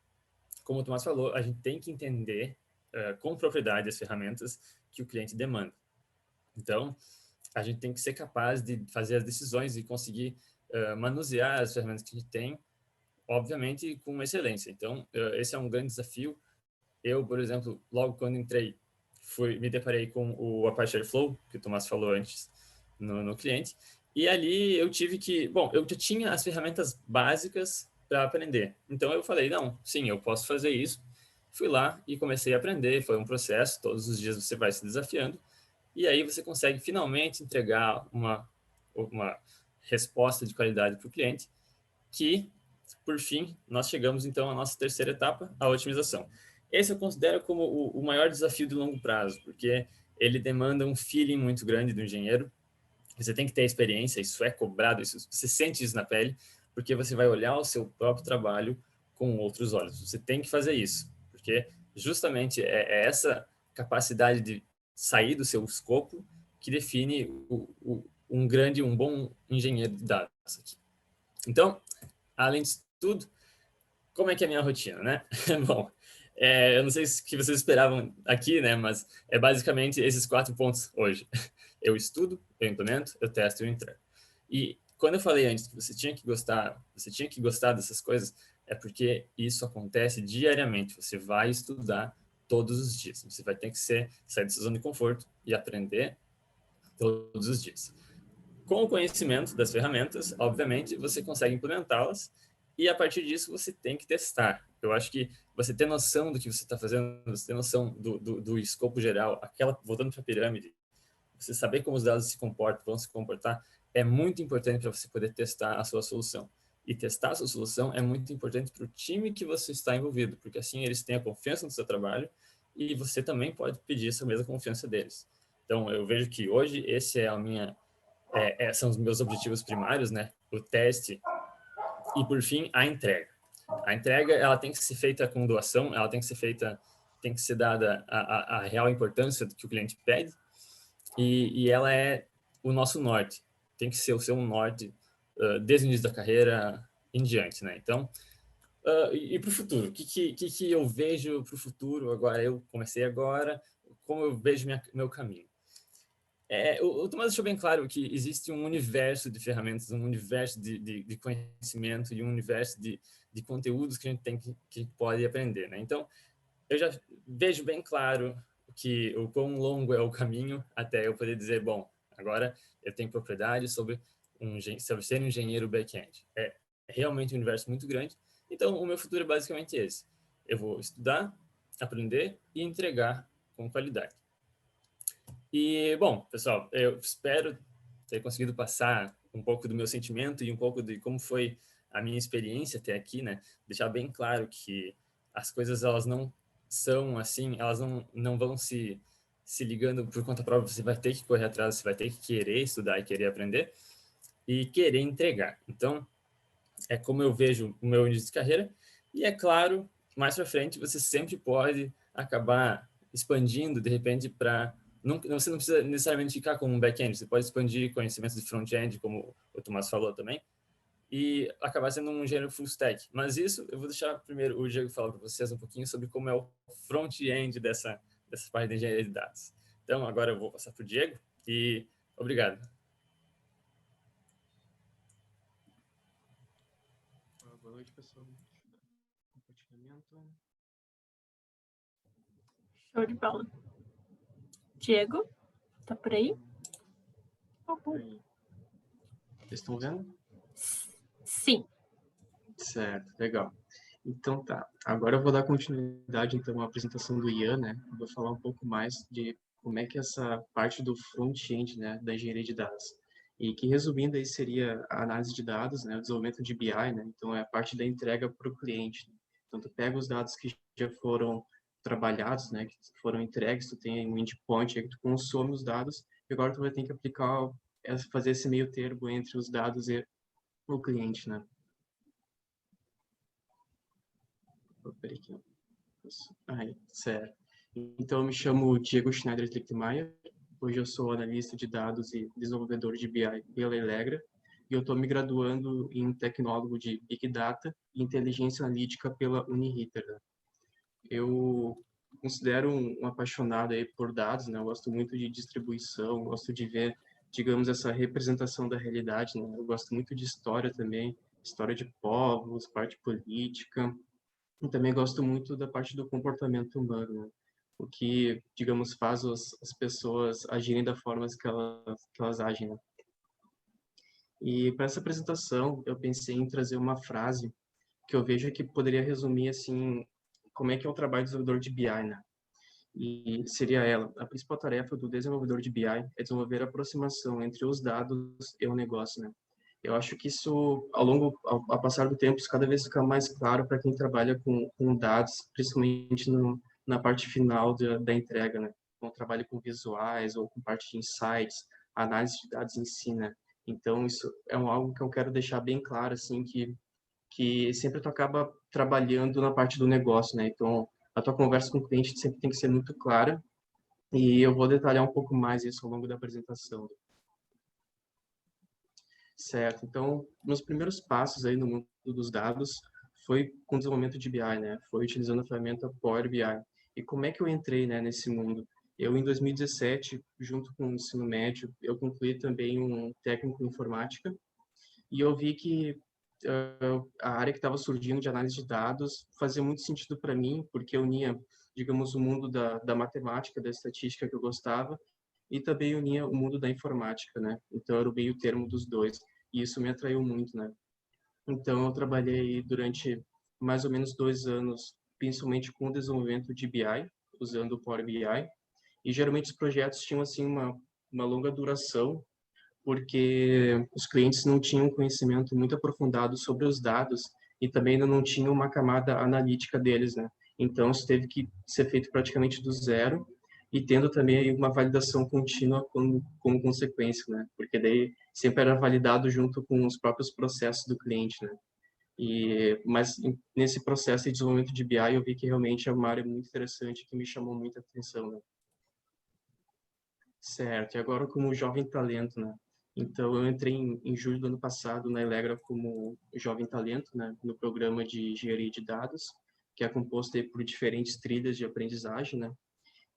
Como o Tomás falou, a gente tem que entender com propriedade as ferramentas que o cliente demanda. Então, a gente tem que ser capaz de fazer as decisões e conseguir manusear as ferramentas que a gente tem, obviamente, com excelência. Então, esse é um grande desafio. Eu, por exemplo, logo quando entrei, me deparei com o Apache Airflow, que o Tomás falou antes, no cliente, e ali eu tive que... Bom, eu já tinha as ferramentas básicas para aprender. Então, eu falei, não, sim, eu posso fazer isso. Fui lá e comecei a aprender, foi um processo, todos os dias você vai se desafiando, e aí você consegue finalmente entregar uma resposta de qualidade para o cliente, que, por fim, nós chegamos então à nossa terceira etapa, a otimização. Esse eu considero como o maior desafio de longo prazo, porque ele demanda um feeling muito grande do engenheiro. Você tem que ter experiência, isso é cobrado, você sente isso na pele, porque você vai olhar o seu próprio trabalho com outros olhos. Você tem que fazer isso, porque justamente é essa capacidade de sair do seu escopo que define um bom engenheiro de dados aqui. Então, além disso tudo, como é que é a minha rotina, né? Bom, eu não sei o que vocês esperavam aqui, né? Mas é basicamente esses 4 pontos hoje. Eu estudo, eu implemento, eu testo e eu entrego. E quando eu falei antes que você tinha que gostar dessas coisas, é porque isso acontece diariamente. Você vai estudar todos os dias. Você vai ter que sair da sua zona de conforto e aprender todos os dias. Com o conhecimento das ferramentas, obviamente, você consegue implementá-las e, a partir disso, você tem que testar. Eu acho que você ter noção do que você está fazendo, você ter noção do escopo geral, voltando para a pirâmide, você saber como os dados vão se comportar, é muito importante para você poder testar a sua solução. E testar a sua solução é muito importante para o time que você está envolvido, porque assim eles têm a confiança no seu trabalho e você também pode pedir essa mesma confiança deles. Então, eu vejo que hoje esse são os meus objetivos primários, né? O teste e, por fim, a entrega. A entrega, ela tem que ser feita com doação, ela tem que ser dada a real importância do que o cliente pede, e ela é o nosso norte. Tem que ser o seu norte desde o início da carreira em diante, né? Então, e para o futuro? O que eu vejo para o futuro? Agora, eu comecei agora, como eu vejo meu caminho. O Tomás deixou bem claro que existe um universo de ferramentas, um universo de conhecimento e um universo de conteúdos que a gente tem que pode aprender, né? Então, eu já vejo bem claro o quão longo é o caminho até eu poder dizer, bom, agora eu tenho propriedade sobre ser um engenheiro back-end. É realmente um universo muito grande. Então, o meu futuro é basicamente esse. Eu vou estudar, aprender e entregar com qualidade. E, bom, pessoal, eu espero ter conseguido passar um pouco do meu sentimento e um pouco de como foi a minha experiência até aqui, né? Deixar bem claro que as coisas, elas não são assim, elas não vão se ligando por conta própria, você vai ter que correr atrás, você vai ter que querer estudar e querer aprender e querer entregar. Então, é como eu vejo o meu início de carreira e, é claro, mais para frente você sempre pode acabar expandindo, de repente, para... Você não precisa necessariamente ficar com um back-end, você pode expandir conhecimentos de front-end, como o Tomás falou também, e acabar sendo um engenheiro full stack. Mas isso eu vou deixar primeiro o Diego falar para vocês um pouquinho sobre como é o front-end dessa parte de engenharia de dados. Então, agora eu vou passar para o Diego e obrigado. Boa noite, pessoal. Compartilhamento. Show de bola. Diego, tá por aí? Aí. Vocês estão vendo? Sim. Certo, legal. Então tá, agora eu vou dar continuidade então à apresentação do Ian, né? Eu vou falar um pouco mais de como é que essa parte do front-end, né, da engenharia de dados. E que resumindo aí seria a análise de dados, né, o desenvolvimento de BI, né? Então é a parte da entrega para o cliente. Então tu pega os dados que já foram trabalhados, né, que foram entregues, tu tem um endpoint aí que tu consome os dados e agora tu vai ter que aplicar, fazer esse meio termo entre os dados e o cliente, né? Aqui. Aí, certo. Então, eu me chamo Diego Schneider Lichtmeier. Hoje eu sou analista de dados e desenvolvedor de BI pela Elegra. E eu estou me graduando em tecnólogo de Big Data e Inteligência Analítica pela Uniriter. Eu considero um apaixonado aí por dados, né? Eu gosto muito de distribuição, gosto de ver, digamos, essa representação da realidade, né? Eu gosto muito de história também, história de povos, parte política. Eu também gosto muito da parte do comportamento humano, né? O que, digamos, faz as pessoas agirem da forma que elas agem, né? E para essa apresentação, eu pensei em trazer uma frase que eu vejo que poderia resumir, assim, como é que é o trabalho do desenvolvedor de BI, né? E seria ela: a principal tarefa do desenvolvedor de BI é desenvolver a aproximação entre os dados e o negócio, né? Eu acho que isso, ao passar do tempo, isso cada vez fica mais claro para quem trabalha com dados, principalmente na parte final da entrega, né? Então, trabalho com visuais ou com parte de insights, análise de dados em si, né? Então, isso é algo que eu quero deixar bem claro, assim, que sempre tu acaba trabalhando na parte do negócio, né? Então, a tua conversa com o cliente sempre tem que ser muito clara e eu vou detalhar um pouco mais isso ao longo da apresentação. Certo. Então, nos primeiros passos aí no mundo dos dados foi com o desenvolvimento de BI, né? Foi utilizando a ferramenta Power BI. E como é que eu entrei, né, nesse mundo? Eu, em 2017, junto com o ensino médio, eu concluí também um técnico em informática e eu vi que a área que estava surgindo de análise de dados fazia muito sentido para mim, porque unia, digamos, o mundo da matemática, da estatística que eu gostava, e também unia o mundo da informática, né? Então, era o meio termo dos dois, e isso me atraiu muito, né? Então, eu trabalhei durante mais ou menos 2 anos, principalmente com o desenvolvimento de BI, usando o Power BI, e geralmente os projetos tinham, assim, uma longa duração, porque os clientes não tinham conhecimento muito aprofundado sobre os dados e também ainda não tinham uma camada analítica deles, né? Então, isso teve que ser feito praticamente do zero e tendo também uma validação contínua como consequência, né? Porque daí sempre era validado junto com os próprios processos do cliente, né? Mas nesse processo de desenvolvimento de BI eu vi que realmente é uma área muito interessante que me chamou muita atenção, né? Certo, e agora como jovem talento, né? Então, eu entrei em julho do ano passado na Elegra como jovem talento, né, no programa de engenharia de dados, que é composto aí por diferentes trilhas de aprendizagem, né?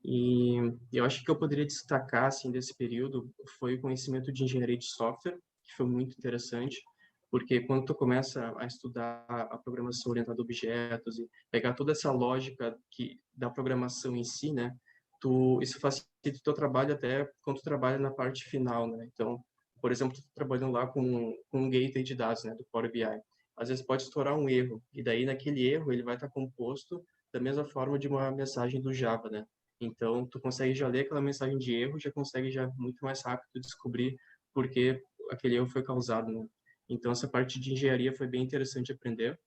E eu acho que eu poderia destacar, assim, desse período foi o conhecimento de engenharia de software, que foi muito interessante, porque quando tu começa a estudar a programação orientada a objetos e pegar toda essa lógica da programação em si, né, isso facilita o teu trabalho até quando tu trabalha na parte final, né? Então, por exemplo, tu tá trabalhando lá com um gateway de dados, né, do Power BI. Às vezes pode estourar um erro, e daí naquele erro ele vai estar composto da mesma forma de uma mensagem do Java, né? Então, tu consegue já ler aquela mensagem de erro, já consegue já muito mais rápido descobrir por que aquele erro foi causado, né? Então, essa parte de engenharia foi bem interessante aprender.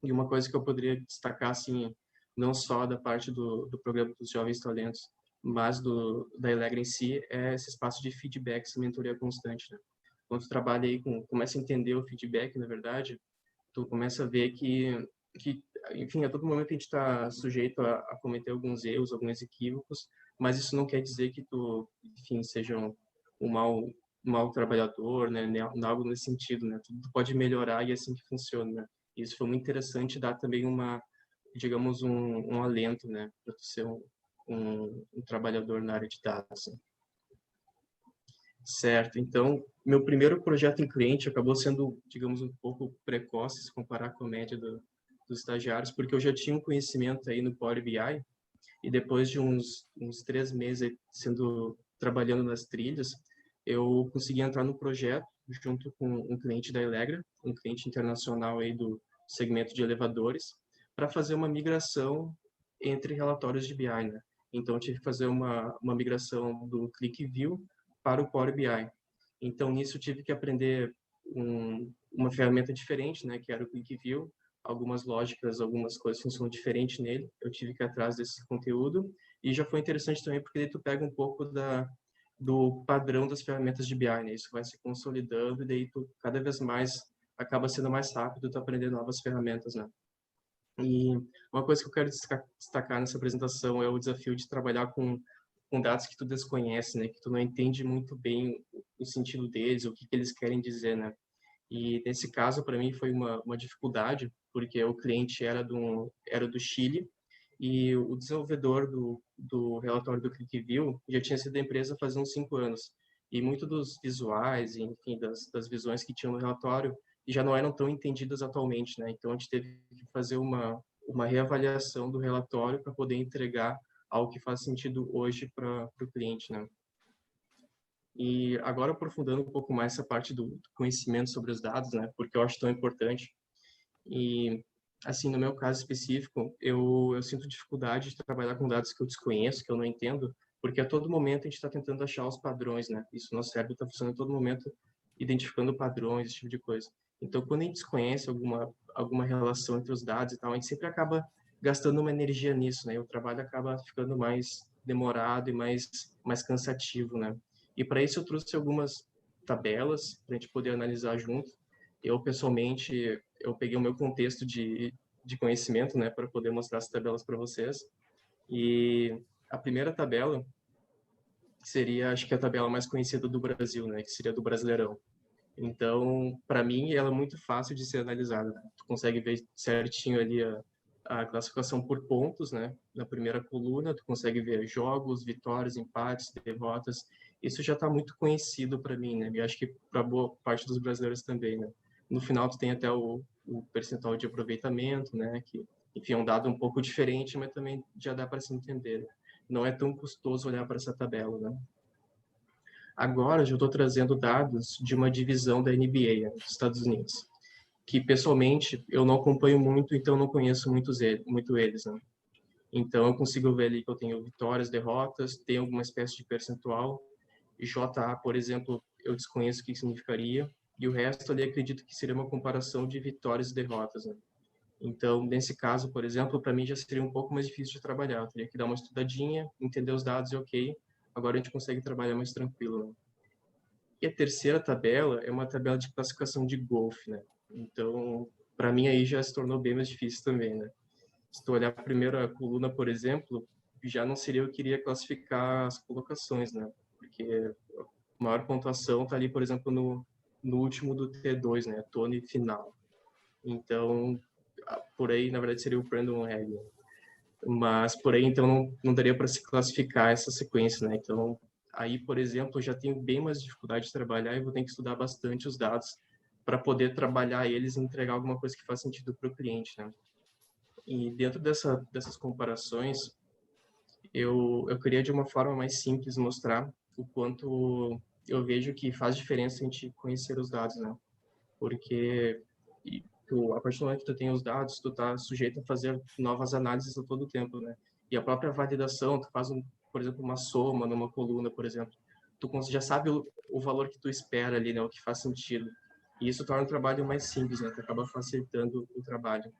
E uma coisa que eu poderia destacar, assim, não só da parte do programa dos Jovens Talentos, mas da Elegra em si, é esse espaço de feedback, essa mentoria constante, né? Quando tu trabalha aí começa a entender o feedback, na verdade, tu começa a ver que enfim, a todo momento a gente está sujeito a cometer alguns erros, alguns equívocos, mas isso não quer dizer que tu, enfim, seja um mau trabalhador, né, algo nesse sentido, né? Tudo pode melhorar e é assim que funciona, né? Isso foi muito interessante, dá também digamos, um alento, né, para tu ser um trabalhador na área de dados. Né? Certo. Então, meu primeiro projeto em cliente acabou sendo, digamos, um pouco precoce se comparar com a média dos estagiários, porque eu já tinha um conhecimento aí no Power BI e depois de uns 3 meses trabalhando nas trilhas, eu consegui entrar no projeto junto com um cliente da Elegra, um cliente internacional aí do segmento de elevadores, para fazer uma migração entre relatórios de BI, né? Então, eu tive que fazer uma migração do ClickView para o Power BI. Então, nisso, eu tive que aprender uma ferramenta diferente, né, que era o ClickView. Algumas lógicas, algumas coisas funcionam diferente nele. Eu tive que ir atrás desse conteúdo. E já foi interessante também, porque daí tu pega um pouco do padrão das ferramentas de BI, né? Isso vai se consolidando e daí tu cada vez mais acaba sendo mais rápido tu aprender novas ferramentas, né? E uma coisa que eu quero destacar nessa apresentação é o desafio de trabalhar com dados que tu desconhece, né? Que tu não entende muito bem o sentido deles, o que eles querem dizer, né? E nesse caso, para mim, foi uma dificuldade, porque o cliente era do Chile e o desenvolvedor do relatório do ClickView já tinha sido da empresa faz uns 5 anos. E muito dos visuais, enfim, das visões que tinham no relatório já não eram tão entendidas atualmente, né? Então, a gente teve que fazer uma reavaliação do relatório para poder entregar algo que faz sentido hoje para o cliente, né? E agora aprofundando um pouco mais essa parte do conhecimento sobre os dados, né? Porque eu acho tão importante. E, assim, no meu caso específico, eu sinto dificuldade de trabalhar com dados que eu desconheço, que eu não entendo, porque a todo momento a gente está tentando achar os padrões, né? Isso, nosso cérebro está funcionando a todo momento identificando padrões, esse tipo de coisa. Então, quando a gente desconhece alguma relação entre os dados e tal, a gente sempre acaba gastando uma energia nisso, né? E o trabalho acaba ficando mais demorado e mais cansativo, né? E para isso eu trouxe algumas tabelas para a gente poder analisar junto. Eu, pessoalmente, eu peguei o meu contexto de conhecimento, né, para poder mostrar as tabelas para vocês. E a primeira tabela seria, acho que a tabela mais conhecida do Brasil, né, que seria do Brasileirão. Então, para mim, ela é muito fácil de ser analisada. Né? Tu consegue ver certinho ali a classificação por pontos, né? Na primeira coluna, tu consegue ver jogos, vitórias, empates, derrotas. Isso já está muito conhecido para mim, né? E acho que para boa parte dos brasileiros também, né? No final, tu tem até o percentual de aproveitamento, né? Que, enfim, é um dado um pouco diferente, mas também já dá para se entender. Né? Não é tão custoso olhar para essa tabela, né? Agora, já estou trazendo dados de uma divisão da NBA, dos Estados Unidos, que pessoalmente eu não acompanho muito, então não conheço muito eles. Né? Então, eu consigo ver ali que eu tenho vitórias, derrotas, tenho alguma espécie de percentual. JA, por exemplo, eu desconheço o que significaria, e o resto ali acredito que seria uma comparação de vitórias e derrotas. Né? Então, nesse caso, por exemplo, para mim já seria um pouco mais difícil de trabalhar. Eu teria que dar uma estudadinha, entender os dados e ok, agora a gente consegue trabalhar mais tranquilo. Né? E a terceira tabela é uma tabela de classificação de golfe, né? Então, para mim aí já se tornou bem mais difícil também, né? Se tu olhar a primeira coluna, por exemplo, já não seria eu que iria classificar as colocações, né? Porque a maior pontuação tá ali, por exemplo, no último do T2, né? Tone final. Então, por aí, na verdade, seria o Brandon Hague. Mas, porém, então, não daria para se classificar essa sequência, né? Então, aí, por exemplo, eu já tenho bem mais dificuldade de trabalhar e vou ter que estudar bastante os dados para poder trabalhar eles e entregar alguma coisa que faz sentido para o cliente, né? E dentro dessas comparações, eu queria, de uma forma mais simples, mostrar o quanto eu vejo que faz diferença a gente conhecer os dados, né? Porque a partir do momento que tu tem os dados, tu tá sujeito a fazer novas análises a todo tempo, né? E a própria validação, tu faz, por exemplo, uma soma numa coluna, por exemplo, tu já sabe o valor que tu espera ali, né? O que faz sentido. E isso torna o trabalho mais simples, né? Tu acaba facilitando o trabalho.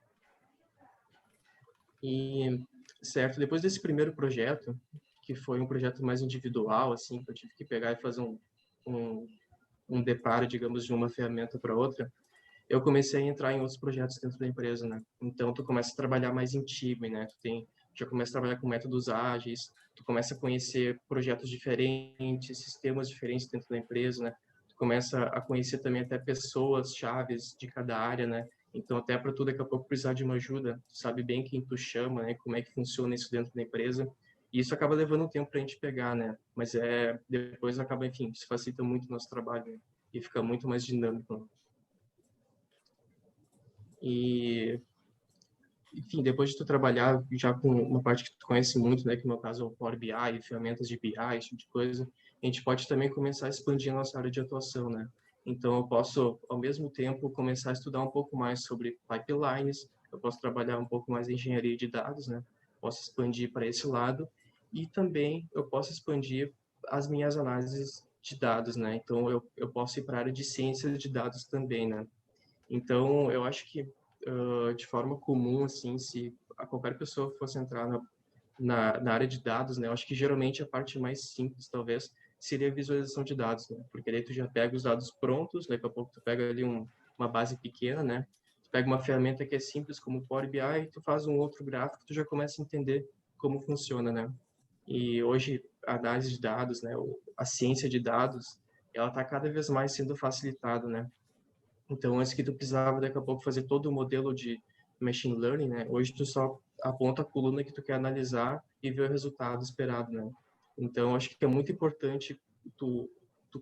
E, certo, depois desse primeiro projeto, que foi um projeto mais individual, assim, que eu tive que pegar e fazer um deparo, digamos, de uma ferramenta para outra, eu comecei a entrar em outros projetos dentro da empresa, né? Então, tu começa a trabalhar mais em time, né? Já começa a trabalhar com métodos ágeis, tu começa a conhecer projetos diferentes, sistemas diferentes dentro da empresa, né? Tu começa a conhecer também até pessoas chaves de cada área, né? Então, até para tu daqui a pouco precisar de uma ajuda, tu sabe bem quem tu chama, né? Como é que funciona isso dentro da empresa. E isso acaba levando um tempo para a gente pegar, né? Mas depois acaba, enfim, isso facilita muito o nosso trabalho, né? E fica muito mais dinâmico, né? E, enfim, depois de tu trabalhar já com uma parte que tu conhece muito, né, que no meu caso é o Power BI, ferramentas de BI, esse tipo de coisa, a gente pode também começar a expandir a nossa área de atuação, né? Então, eu posso, ao mesmo tempo, começar a estudar um pouco mais sobre pipelines, eu posso trabalhar um pouco mais em engenharia de dados, né? Posso expandir para esse lado e também eu posso expandir as minhas análises de dados, né? Então, eu posso ir para a área de ciência de dados também, né? Então, eu acho que, de forma comum, assim, se qualquer pessoa fosse entrar na área de dados, né, eu acho que geralmente a parte mais simples, talvez, seria a visualização de dados, né? Porque daí tu já pega os dados prontos, daqui a pouco tu pega ali uma base pequena, né? Tu pega uma ferramenta que é simples, como o Power BI, e tu faz um outro gráfico, tu já começa a entender como funciona, né? E hoje, a análise de dados, né, a ciência de dados, ela está cada vez mais sendo facilitada, né? Então, antes que tu precisava daqui a pouco fazer todo o modelo de machine learning, né? Hoje tu só aponta a coluna que tu quer analisar e ver o resultado esperado, né? Então, acho que é muito importante tu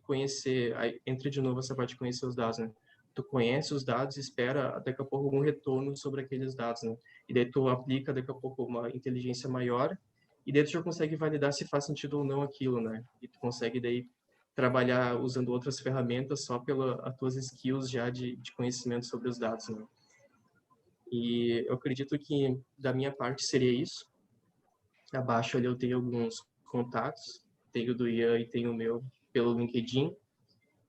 conhecer, aí entra de novo essa parte de conhecer os dados, né? Tu conhece os dados e espera daqui a pouco algum retorno sobre aqueles dados, né? E daí tu aplica daqui a pouco uma inteligência maior e daí tu já consegue validar se faz sentido ou não aquilo, né? E tu consegue daí trabalhar usando outras ferramentas só pelas tuas skills já de conhecimento sobre os dados, né? E eu acredito que da minha parte seria isso. Abaixo ali eu tenho alguns contatos, tenho do Ian e tenho o meu pelo LinkedIn.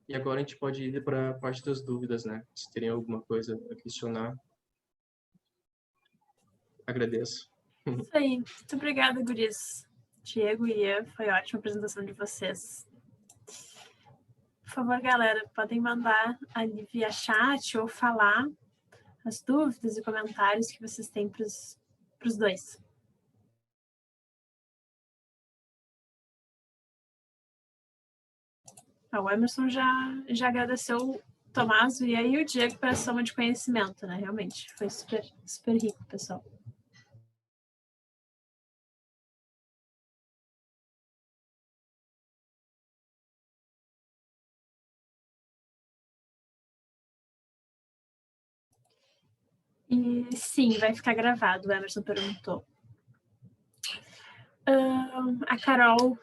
E agora a gente pode ir para a parte das dúvidas, né? Se terem alguma coisa a questionar, agradeço. Isso aí. Muito obrigada, guris. Diego e Ian, foi ótima a apresentação de vocês. Por favor, galera, podem mandar ali via chat ou falar as dúvidas e comentários que vocês têm para os dois. O Emerson já agradeceu o Tomás e aí o Diego para a soma de conhecimento, né? Realmente, foi super, super rico, pessoal. E sim, vai ficar gravado, o Emerson perguntou. A Carol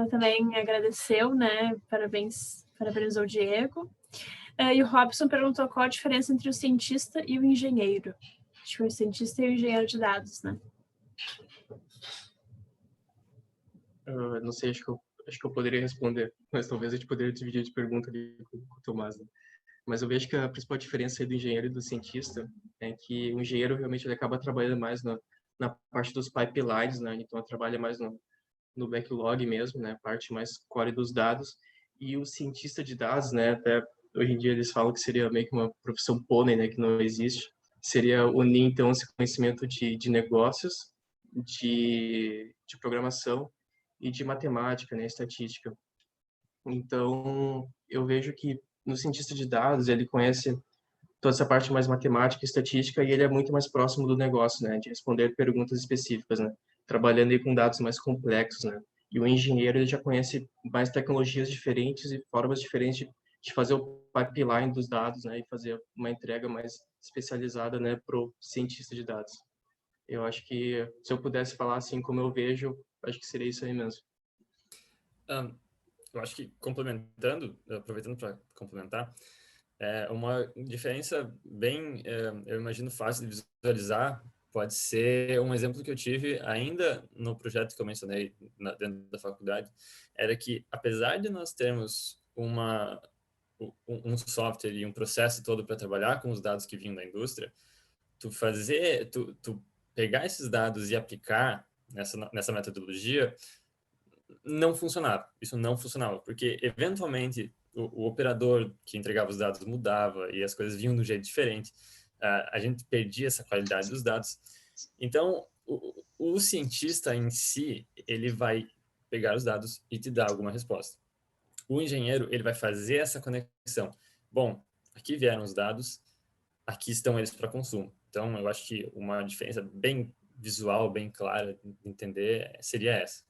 também agradeceu, né? Parabenizou o Diego. E o Robson perguntou qual a diferença entre o cientista e o engenheiro. Acho que foi o cientista e o engenheiro de dados, né? Não sei, acho que eu poderia responder, mas talvez a gente poderia dividir de pergunta ali com o Tomás, né? Mas eu vejo que a principal diferença do engenheiro e do cientista é que o engenheiro realmente ele acaba trabalhando mais na parte dos pipelines, né? Então, ele trabalha mais no backlog mesmo, né? A parte mais core dos dados. E o cientista de dados, né? Até hoje em dia eles falam que seria meio que uma profissão pônei, né? Que não existe. Seria unir, então, esse conhecimento de negócios, de programação e de matemática, né? Estatística. Então, eu vejo que no cientista de dados, ele conhece toda essa parte mais matemática, estatística, e ele é muito mais próximo do negócio, né, de responder perguntas específicas, né, trabalhando aí com dados mais complexos, né. E o engenheiro, ele já conhece mais tecnologias diferentes e formas diferentes de fazer o pipeline dos dados, né, e fazer uma entrega mais especializada, né, para o cientista de dados. Eu acho que, se eu pudesse falar assim como eu vejo, acho que seria isso aí mesmo. Eu acho que complementando, aproveitando para complementar, uma diferença bem, eu imagino, fácil de visualizar, pode ser um exemplo que eu tive ainda no projeto que eu mencionei dentro da faculdade, era que, apesar de nós termos um software e um processo todo para trabalhar com os dados que vinham da indústria, tu pegar esses dados e aplicar nessa metodologia, não funcionava. Isso não funcionava, porque, eventualmente, o operador que entregava os dados mudava e as coisas vinham de um jeito diferente. A gente perdia essa qualidade dos dados. Então, o cientista em si, ele vai pegar os dados e te dar alguma resposta. O engenheiro, ele vai fazer essa conexão. Bom, aqui vieram os dados, aqui estão eles para consumo. Então, eu acho que uma diferença bem visual, bem clara de entender seria essa.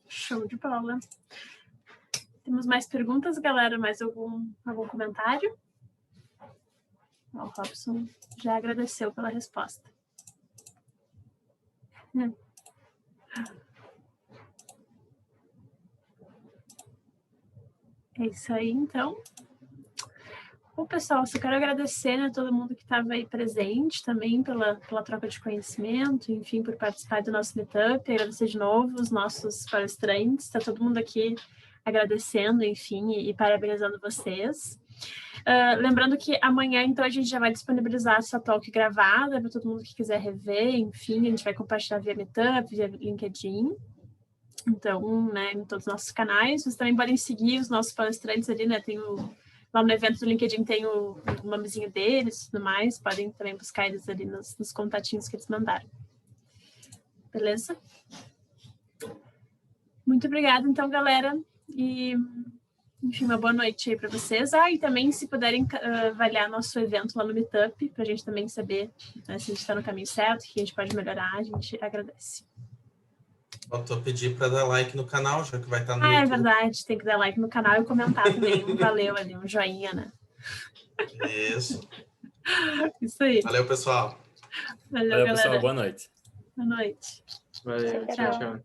Show de bola. Temos mais perguntas, galera? Mais algum comentário? O Robson já agradeceu pela resposta. É isso aí, então. Bom, pessoal, só quero agradecer, né, todo mundo que estava aí presente também pela troca de conhecimento, enfim, por participar do nosso meetup. Agradecer de novo os nossos palestrantes, está todo mundo aqui agradecendo, enfim, e parabenizando vocês. Lembrando que amanhã, então, a gente já vai disponibilizar essa talk gravada para todo mundo que quiser rever, enfim, a gente vai compartilhar via Meetup, via LinkedIn. Então, né, em todos os nossos canais. Vocês também podem seguir os nossos palestrantes ali, né, lá no evento do LinkedIn tem o nomezinho deles e tudo mais, podem também buscar eles ali nos contatinhos que eles mandaram. Beleza? Muito obrigada, então, galera, e... Enfim, uma boa noite aí para vocês. E também, se puderem avaliar nosso evento lá no Meetup, para a gente também saber, né, se a gente está no caminho certo, o que a gente pode melhorar, a gente agradece. Faltou pedir para dar like no canal, já que vai estar no YouTube. É verdade, tem que dar like no canal e comentar também. Valeu ali, um joinha, né? Isso. Isso aí. Valeu, pessoal. Valeu, galera. Pessoal. Boa noite. Boa noite. Valeu, tchau, tchau.